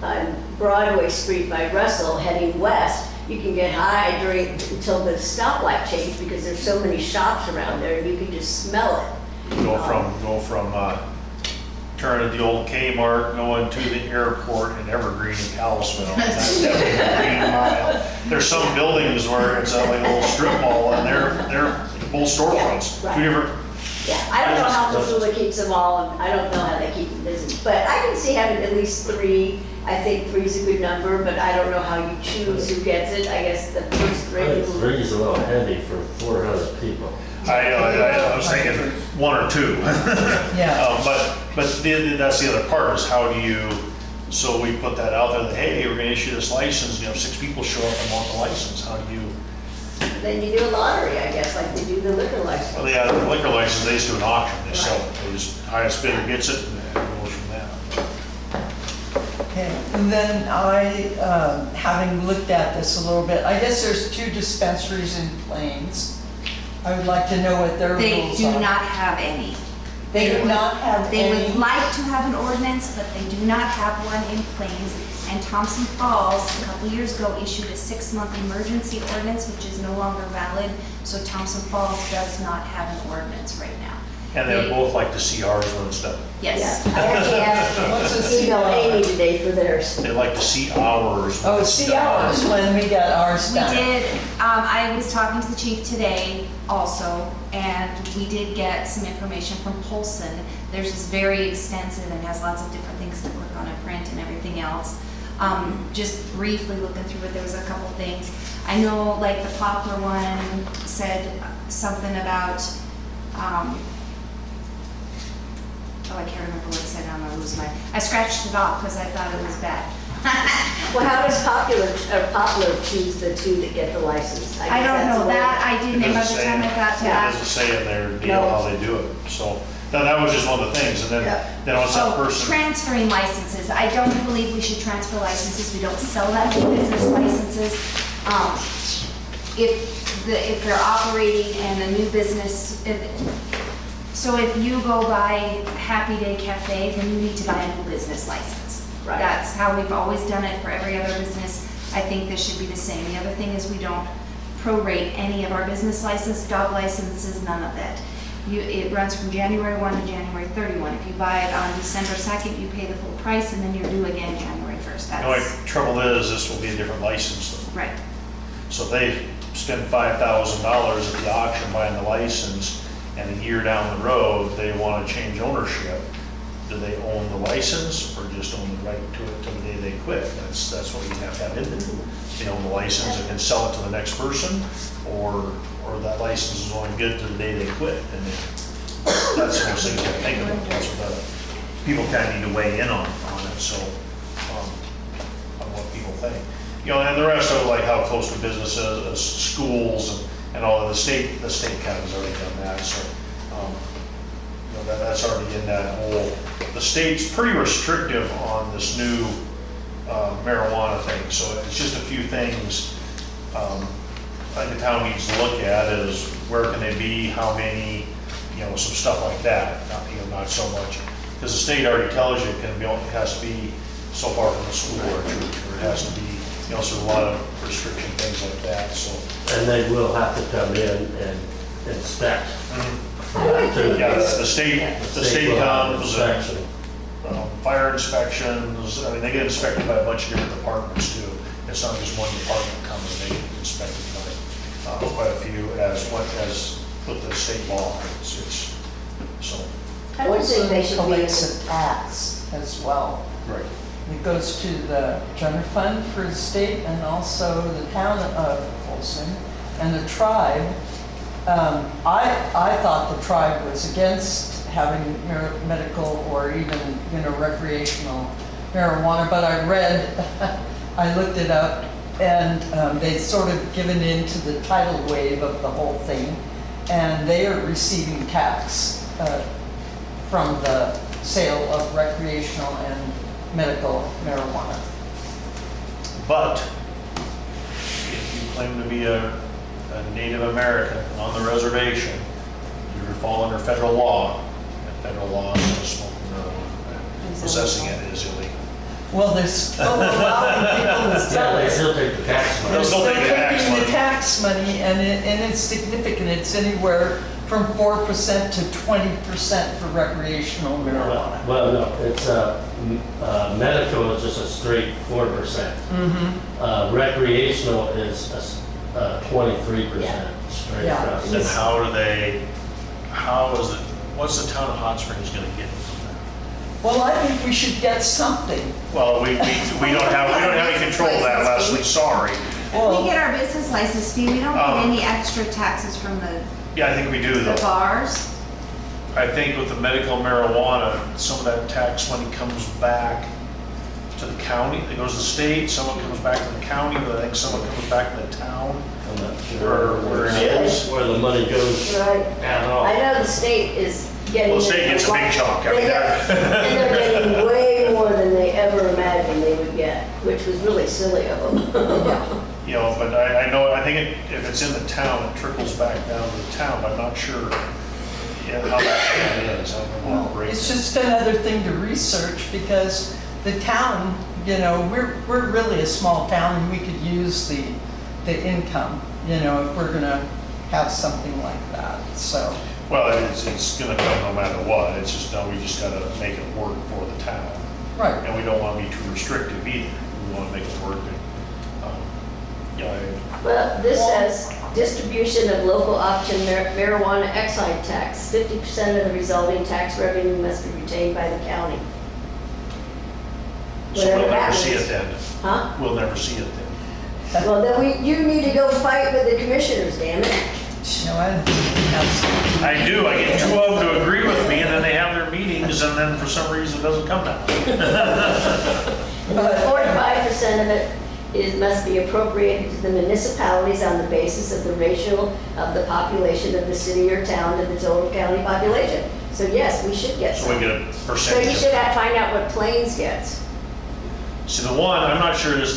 on Broadway Street by Russell heading west, you can get high until the stoplight changes because there's so many shops around there and you can just smell it. Go from turning the old Kmart, going to the airport in Evergreen and Kalispell. That's Evergreen mile. There's some buildings where it's like a little strip mall and they're both storefronts. Yeah, right. 2 different. Yeah, I don't know how Missoula keeps them all, and I don't know how they keep them busy. But I can see having at least 3. I think 3 is a good number, but I don't know how you choose who gets it. I guess the first 3. I think 3 is a little heavy for 400 people. I was thinking 1 or 2. Yeah. But that's the other part is how do you, so we put that out there that, hey, we're gonna issue this license, 6 people show up and want the license, how do you? Then you do a lottery, I guess, like they do the liquor license. Well, the liquor license, they just do an auction, they sell it, they just, highest bidder gets it and it goes from that. Okay, and then having looked at this a little bit, I guess there's 2 dispensaries in Plains. I would like to know what their rules are. They do not have any. They do not have They would any, like to have an ordinance, but they do not have one in Plains. And Thompson Falls, a couple years ago, issued a 6-month emergency ordinance, which is no longer valid. So Thompson Falls does not have an ordinance right now. And they both like to see ours when it's done. Yes. Yeah, I actually What's asked, a email CR? Amy today for theirs. They like to see ours when oh, it's see done. ours when we get ours We done. did, I was talking to the chief today also, and we did get some information from Polson. Theirs is very extensive and has lots of different things to click on and print and everything else. Just briefly looking through it, there was a couple things. I know like the Poplar one said something about, oh, I can't remember what it said, I'm gonna lose I scratched it off because I thought it was bad. Well, how does Poplar choose the two that get the license? I guess don't that's know the way- that, I didn't, by Doesn't the say time I it. got to It ask. doesn't say in their deal No. how they do it, so, that was just one of the things, and Yeah. then once that Oh, person. transferring licenses, I don't believe we should transfer licenses, we don't sell that as business licenses. If they're operating and a new business, so if you go buy Happy Day Cafe, then you need to buy a new business license. Right. That's how we've always done it for every other business. I think this should be the same. The other thing is we don't prorate any of our business license, dog licenses, none of that. It runs from January 1 to January 31. If you buy it on December 2nd, you pay the full price and then you're due again January 1st. The only That's, trouble is, this will be a different license though. right. So if they spend $5,000 at the auction buying the license, and a year down the road, they want to change ownership, do they own the license or just own the right to it till the day they quit? That's what you have to have in there. They own the license and can sell it to the next person, or that license is only good to the day they quit. And that's the most thing you have to think about. That's what the people kind of need to weigh in on it, so, on what people think. You know, and the rest of it, like how close to businesses, schools, and all of the state kind of has already done that, so, you know, that's already in that whole, the state's pretty restrictive on this new marijuana thing, so it's just a few things, I think the town needs to look at is where can they be, how many, you know, some stuff like that, not so much, because the state already tells you it has to be so far from the school or church, or it has to be, so a lot of restriction, things like that, so. And they will have to come in and inspect. Yeah, the state will have comes, inspection. and, fire inspections, I mean, they get inspected by a bunch of different departments too. It's not just one department comes, they get inspected by, quite a few as with the state law, it's, so. I would think they should be. Collects a tax as well. Right. It goes to the general fund for the state and also the town of Folsom and the tribe. I thought the tribe was against having medical or even, recreational marijuana, but I looked it up, and they've sort of given in to the tidal wave of the whole thing, and they are receiving tax from the sale of recreational and medical marijuana. But if you claim to be a Native American on the reservation, you fall under federal law, and federal law is smoking marijuana. Possessing it is illegal. Well, they're still allowing people to sell Yeah, they it. still take the tax money. They're still take the tax taking the money. tax money, and it's significant. It's anywhere from 4% to 20% for recreational marijuana. Well, no, it's, medical is just a straight 4%. Recreational is 23% straight Yeah. across. And what's the town of Hot Springs gonna get from that? Well, I think we should get something. Well, we don't have any control of that, Leslie, sorry. We get our business license fee, we don't get any extra taxes from Yeah, I think we do the though. bars. I think with the medical marijuana, some of that tax money comes back to the county. It goes to the state, some of it comes back to the county, but I think some of it comes back to the town. I'm not sure Where it is. where the money goes Right. at all. I know the state is getting. Well, the state gets a big chunk, I mean, And they're getting way more than they ever imagined they would get, which was really silly of them. You know, but I think if it's in the town, it trickles back down to the town, but I'm not sure. Yeah, how that is, I don't know how it breaks. It's just another thing to research because the town, we're really a small town and we could use the income, if we're gonna have something like that, so. Well, it's gonna come no matter what, it's just, no, we just gotta make it work for the town. Right. And we don't wanna be too restrictive either, we wanna make it work. Well, this says distribution of local option marijuana excise tax. 50% of the resulting tax revenue must be retained by the county. So we'll Whatever that never see means. it then. Huh? We'll never see it then. Well, then you need to go fight with the commissioners, damn it. I don't think I do, I get two of them to agree with me, and then they have their meetings, and then for some reason it doesn't come down. But 45% of it must be appropriated to the municipalities on the basis of the ratio of the population of the city or town to the total county population. So yes, we should get So we some. get a So percentage. you should find out what Plains gets. See, the one, I'm not sure, is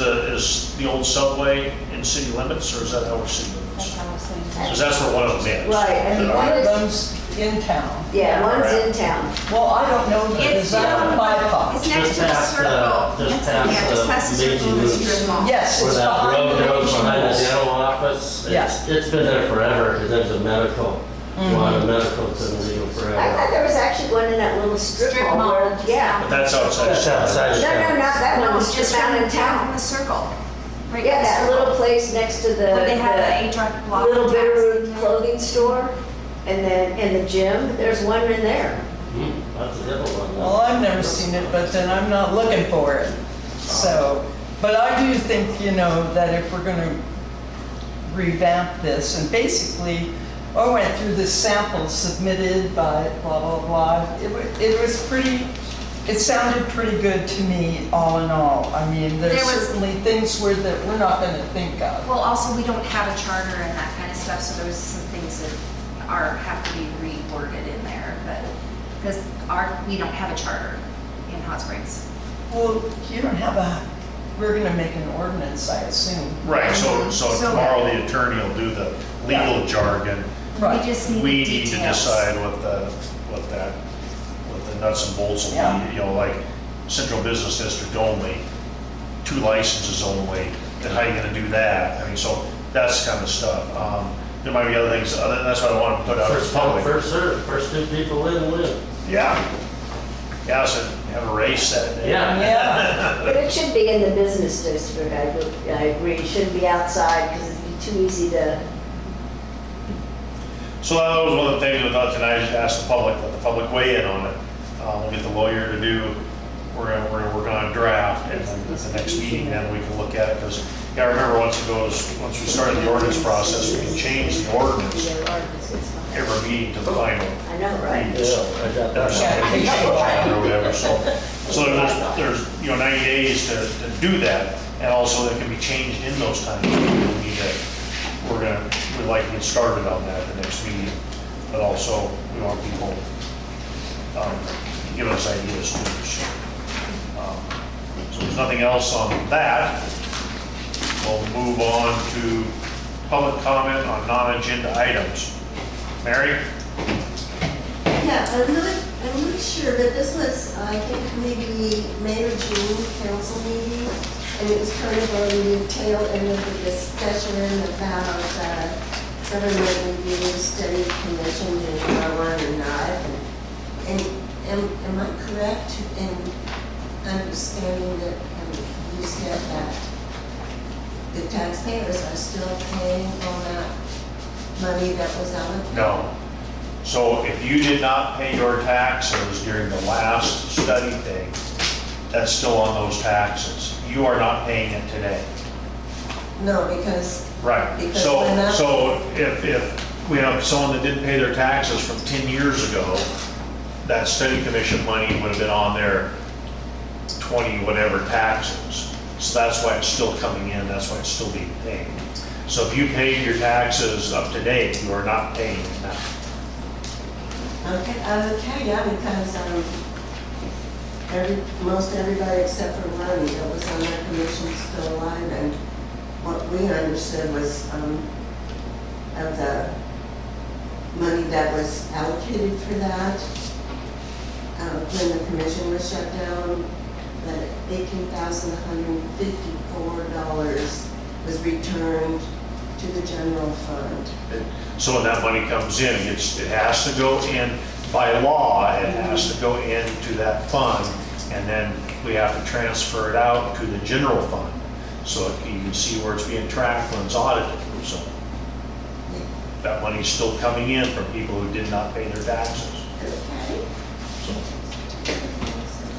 the old subway in city limits, or is that our city limits? That's how I was saying. Because that's where one of them is. Right, and That one are- one of them's in town. Yeah, one's in town. Well, I don't know, It's, is that on BIPOC? It's next to the past, circle. just Yeah, just past, past the Main circle of the Loop. strip mall. Yes, Where it's that behind road the goes behind the Nations. dental office. Yeah. It's been there forever, because there's a medical, one of medical that's been legal I thought forever. there was actually one in that little strip Strip mall mall, where, just yeah. But that's outside. That's outside of No, town. not that one, No, it's just just down in down from town. the circle. Right Yeah, by the that circle. little place next to Where they have the the eight-track block. little tax Bitterroot in there. clothing store. And then, in the gym, there's one in there. That's a different one. Well, I've never seen it, but then I'm not looking for it. So, but I do think, that if we're gonna revamp this, and basically, I went through the samples submitted by blah, blah, blah. It was pretty, it sounded pretty good to me, all in all. I mean, there's There was- certainly things that we're not gonna think of. Well, also, we don't have a charter and that kind of stuff, so there's some things that have to be reworded in there, but, because we don't have a charter in Hot Springs. Well, you don't have we're gonna make an ordinance, I assume. Right, so So- tomorrow the attorney will do the legal jargon. Right. We just need We the need to details. decide what the nuts and bolts will Yeah. be, like central business district only, 2 licenses only, then how are you gonna do that? I mean, so that's kind of stuff. There might be other things, that's what I want to put out as First come, public. first served, first 2 people in win. Yeah. Yeah, so have a race that day. Yeah. Yeah, But it should be in the business district, I agree. It shouldn't be outside because it'd be too easy to, So that was one of the things we thought tonight, is to ask the public, let the public weigh in on it. We'll get the lawyer to do, we're gonna work on a draft, and then at the next meeting, then we can look at it, because, yeah, I remember once we started the ordinance process, we can change the ordinance every meeting to the final I know, right? read, Yeah, so. I got There's that. something change or whatever, so there's 90 days to do that, and also that can be changed in those times. We'd like to get started on that at the next meeting, but also we want people giving us ideas too. So there's nothing else on that. We'll move on to public comment on non-agenda items. Mary? Yeah, I'm not sure, but this was, I think, maybe May or June council meeting, and it was kind of on the tail end of the discussion about government review study commission and marijuana or not. And am I correct in understanding that you said that the taxpayers are still paying all that money that was allocated? No. So if you did not pay your taxes during the last study thing, that's still on those taxes. You are not paying it today. No, because Right. Because So, when that- so if we have someone that didn't pay their taxes from 10 years ago, that study commission money would have been on their 20 whatever taxes. So that's why it's still coming in, that's why it's still being paid. So if you paid your taxes up to date, you are not paying it now. Okay, yeah, because most everybody except for Ronnie that was on that commission is still alive, and what we understood was of the money that was allocated for that when the commission was shut down, that $18,154 was returned to the general fund. So when that money comes in, it has to go in, by law, it has to go into that fund, and then we have to transfer it out to the general fund. So you can see where it's being tracked when it's audited, so. That money's still coming in from people who did not pay their taxes. Okay. So.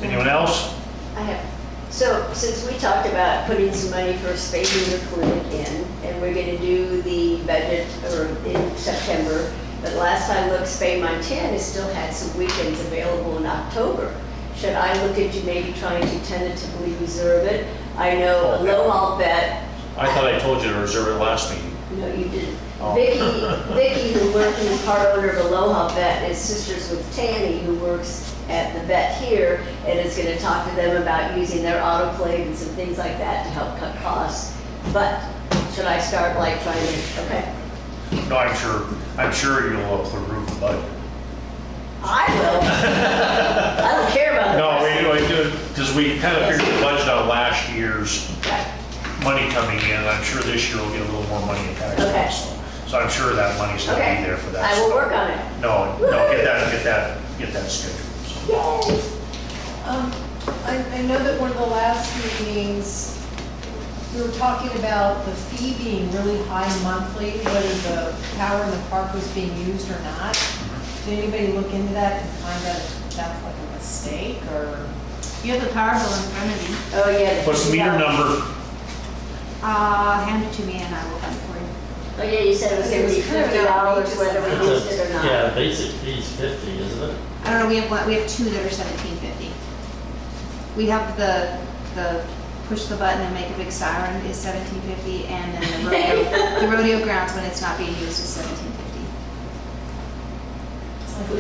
Anyone else? I have, so since we talked about putting some money for a spay neuter clinic in, and we're gonna do the budget in September, but last I looked, Spay Montana still had some weekends available in October. Should I look into maybe trying to tentatively reserve it? I know Okay. Aloha Vet, I thought I told you to reserve it last meeting. no, you didn't. Oh. Vicky, who works, who's part owner of Aloha Vet, is sisters with Tammy, who works at the vet here, and is gonna talk to them about using their autoclave and some things like that to help cut costs. But should I start like trying to, okay, No, I'm sure you'll approve the budget. I will. I don't care about the No, rest. because we kind of figured the budget on last year's Okay. money coming in, and I'm sure this year we'll get a little more money in tax Okay. also. So I'm sure that money's gonna Okay. be there for that. I will stuff. work on it. No, get that scheduled. So. Yay. I know that one of the last meetings, we were talking about the fee being really high monthly, whether the power in the park was being used or not. Did anybody look into that and find out if that's like a mistake or? You have the power bill in front of you. Oh, yeah. What's the meter number? Hand it to me and I will find it for you. Oh, yeah, you said it was gonna be It was kind of $50 outrageous whether we amount. used it or not. Yeah, basic fee's 50, isn't it? I don't know, we have two that are $17.50. We have the push the button and make a big siren is $17.50, and then the rodeo grounds when it's not being used is $17.50.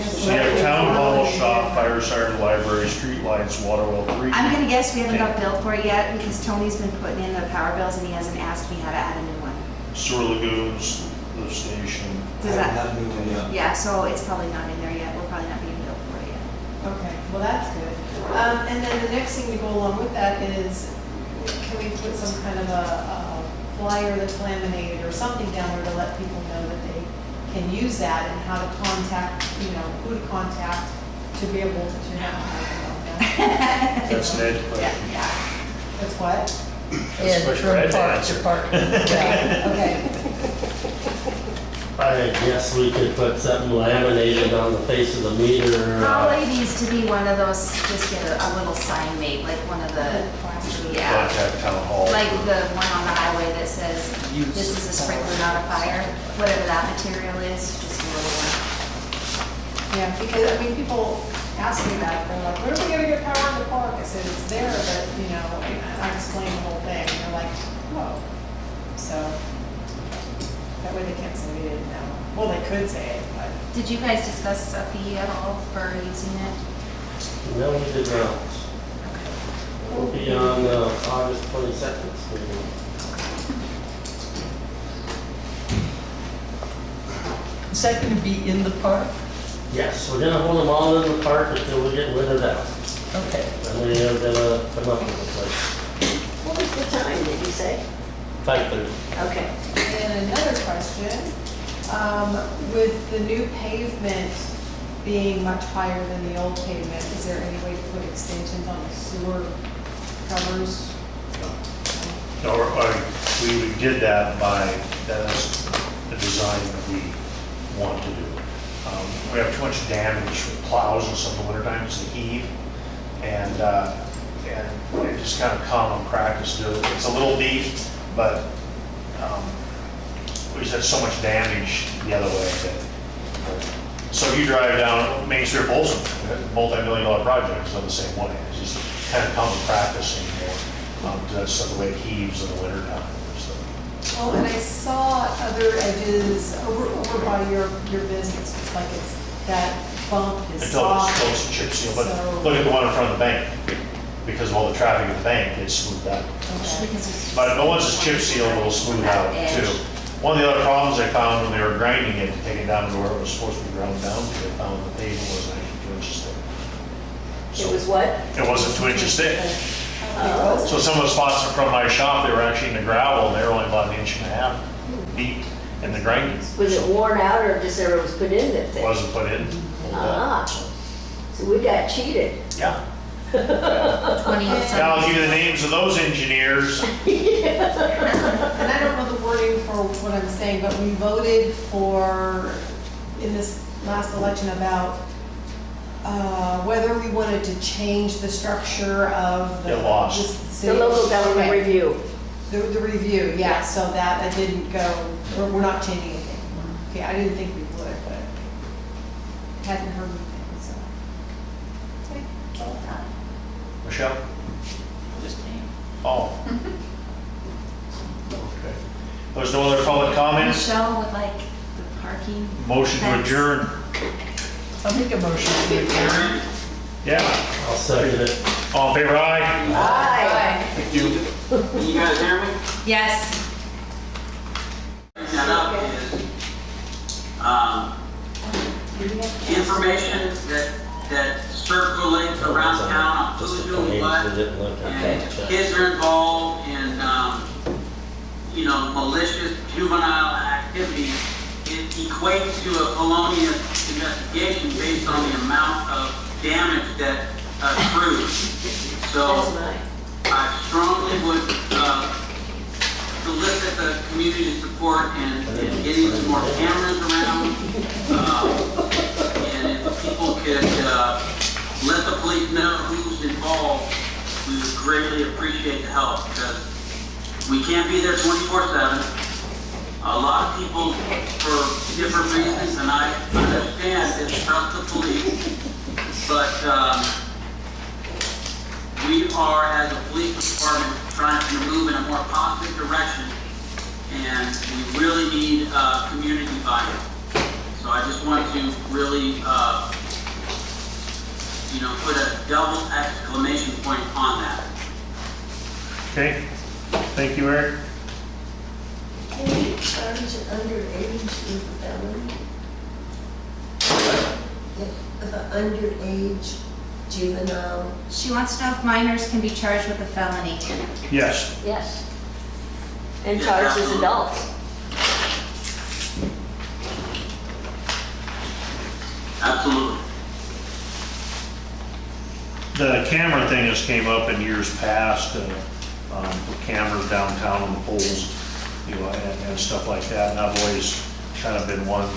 So you have town hall, shop, fire siren, library, street lights, water well 3. I'm gonna guess we haven't got billed for it yet because Tony's been putting in the power bills and he hasn't asked me how to add a new one. Sewer lagoons, lift station. Does that? Haven't had a new one yet. Yeah, so it's probably not in there yet. We're probably not being billed for it yet. Okay, well, that's good. And then the next thing to go along with that is, can we put some kind of a flyer that's laminated or something down there to let people know that they can use that and how to contact, who to contact to be able to have. That's an ed question. Yeah. That's what? That's a And question from for Ed to park answer. to park. Yeah, okay. I guess we could put something laminated on the face of the meter. Probably needs to be one of those, just get a little sign made, like one of the, yeah. Contact town hall. Like the one on the highway that says, this is a sprinkler, not a fire, whatever that material is, just a little one. Yeah, because, people ask me that, they're like, where are we gonna get power in the park? I said, it's there, but, I explained the whole thing, and they're like, oh. So, that way they can't say they didn't know. Well, they could say it, but. Did you guys discuss a fee at all for using it? No, we did not. We'll be on August 22nd meeting. Is that gonna be in the park? Yes, we're gonna hold them all in the park until we get wintered out. Okay. And we are gonna come up with a place. What was the time, did you say? 5:30. Okay. And another question, with the new pavement being much higher than the old pavement, is there any way to put extensions on the sewer covers? No, we did that that's the design that we want to do. We have too much damage with plows in some of the winter times, they heave, and it's just kind of common practice to do it. It's a little deep, but we just had so much damage the other way that, so if you drive down Main Street Bolson, multi-million-dollar project is on the same way. It's just kind of common practice anymore. That's the way it heaves in the winter time. So. Oh, and I saw other edges over by your business, it's like that bump is Until it's soft. close to chip seal, but So- look at the one in front of the bank. Because of all the traffic at the bank, it's smoothed out. Okay. Because it's- But once it's chip sealed, it'll smooth out too. One of the other problems they found when they were grinding it, to take it down to where it was supposed to be ground down, they found the paving wasn't actually 2 inches thick. It was what? It wasn't 2 inches thick. Oh. So some of the spots in front of my shop, they were actually in the gravel, and they were only about 1.5 inches deep in the grinding. Was it worn out or just never was put in that It thing? wasn't put in. Ah, so we got cheated. Yeah. 20 Yeah, I'll give you the names of those engineers. And I don't know the wording for what I'm saying, but we voted for, in this last election, about whether we wanted to change the structure of the. It lost. the The city. local government Okay. review. The review, yeah, so that didn't go, we're not changing anything. Okay, I didn't think we would, but hadn't heard anything, so. Okay, that's all I got. Michelle? Oh. Okay. There's no other public comments? Michelle would like the parking. Motion to fence. adjourn. I'll make a motion to adjourn. Yeah. I'll second it. All in favor, aye? Aye. Thank you. Can you guys hear me? Yes. That up is, information that circulates around town on Just who's a doing what. we didn't look at And that. kids are involved in, malicious juvenile activity. It equates to a felonious investigation based on the amount of damage that accrues. That's So mine. I strongly would solicit the community support in getting some more cameras around. And if people could let the police know who's involved, we would greatly appreciate the help, because we can't be there 24/7. A lot of people, for different reasons, and I understand, distrust the police, but we are, as a police department, trying to move in a more positive direction, and we really need community buy-in. So I just want to really, put a double exclamation point on that. Okay. Thank you, Eric. Can we charge an underage with a felony? If an underage juvenile, She wants to know if minors can be charged with a felony. Yes. Yes. And charged as adults. Absolutely. The camera thing has came up in years past, put cameras downtown on the poles, and stuff like that. And I've always kind of been one,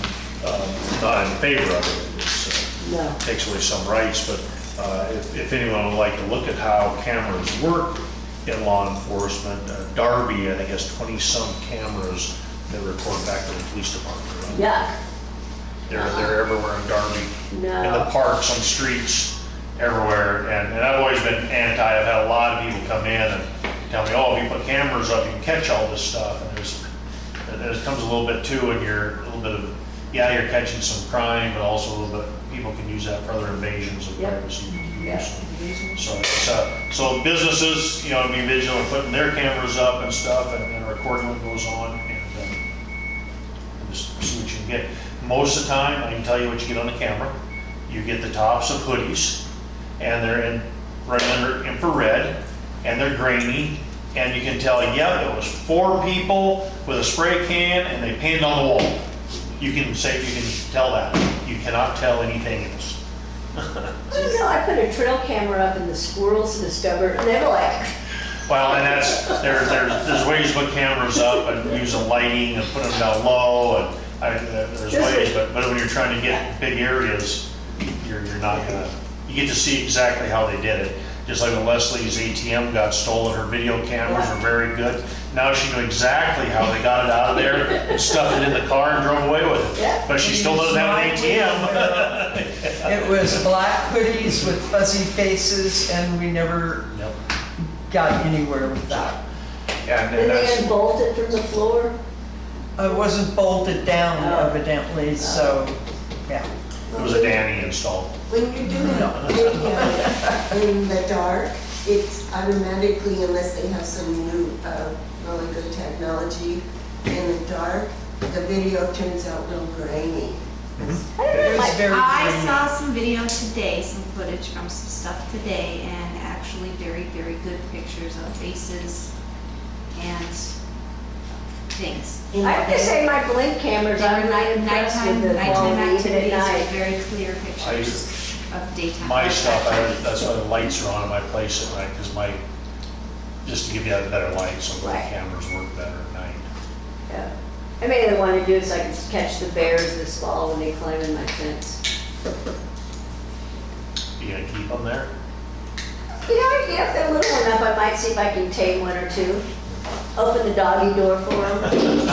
not in favor of it. It No. takes away some rights, but if anyone would like to look at how cameras work in law enforcement, Darby, I think, has 20-some cameras that report back to the police department. Yuck. They're everywhere in Darby. In the No. parks, on streets, everywhere, and I've always been anti. I've had a lot of people come in and tell me, oh, if you put cameras up, you can catch all this stuff, and there comes a little bit too, and you're a little bit of, yeah, you're catching some crime, but also a little bit, people can use that for other invasions of Yep. privacy. Yeah. So businesses, be vigilant, putting their cameras up and stuff, and recording what goes on, and just see what you can get. Most of the time, I can tell you what you get on the camera. You get the tops of hoodies, and they're right under infrared, and they're grainy, and you can tell, yep, it was 4 people with a spray can, and they painted on the wall. You can tell that. You cannot tell anything else. I don't know, I put a trail camera up and the squirrels discovered, and they were like, Well, and there's ways to put cameras up and use the lighting and put them down low, and there's ways, but when you're trying to get big areas, you're not gonna, you get to see exactly how they did it. Just like when Leslie's ATM got stolen, her video cameras were very good. Now she knew exactly how they got it out of there and stuffed it in the car and drove away with it. Yeah. But she still doesn't have an ATM. It was black hoodies with fuzzy faces, and we never Yep. got anywhere with that. And and they that's, unbolt it from the floor. It wasn't bolted down Oh. evidently, so, yeah. it was a Danny installed. when you're doing video in the dark, it's automatically, unless they have some new, really good technology in the dark, the video turns out real grainy. I don't know, It was my- very I grainy. saw some video today, some footage from some stuff today, and actually very, very good pictures of faces and things. I have to say, my blink cameras, I'm not impressed with the Nighttime quality even activities at are night. very clear pictures of daytime. My stuff, that's why the lights are on in my place at night, because just to give you a better light, so the Right. cameras work better at night. Yeah. I mean, the one to do is I can catch the bears this fall when they climb in my fence. You gonna keep them there? Yeah, if they're little enough, I might see if I can tame one or two. Open the doggy door for them.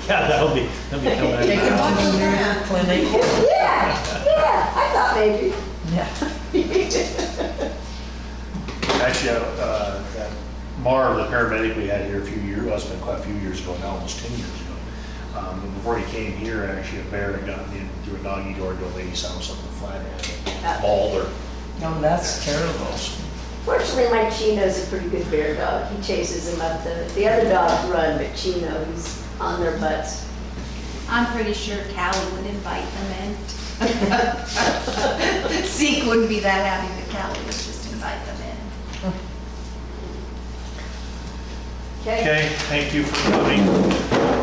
Yeah, that'll be coming Take out. them to the neuter clinic. Yeah, I thought maybe. Yeah. Actually, that Marv, the paramedic we had here a few years, well, it's been quite a few years ago now, almost 10 years ago. But before he came here, actually a bear had gotten in through a doggy door to a lady's house up in Flathead, mauled her. No, that's terrible. Fortunately, my Chino's a pretty good bear dog. He chases them up. The other dogs run, but Chino, he's on their butts. I'm pretty sure Callie would invite them in. Zeke wouldn't be that happy, but Callie would just invite them in. Okay? Okay, thank you for coming.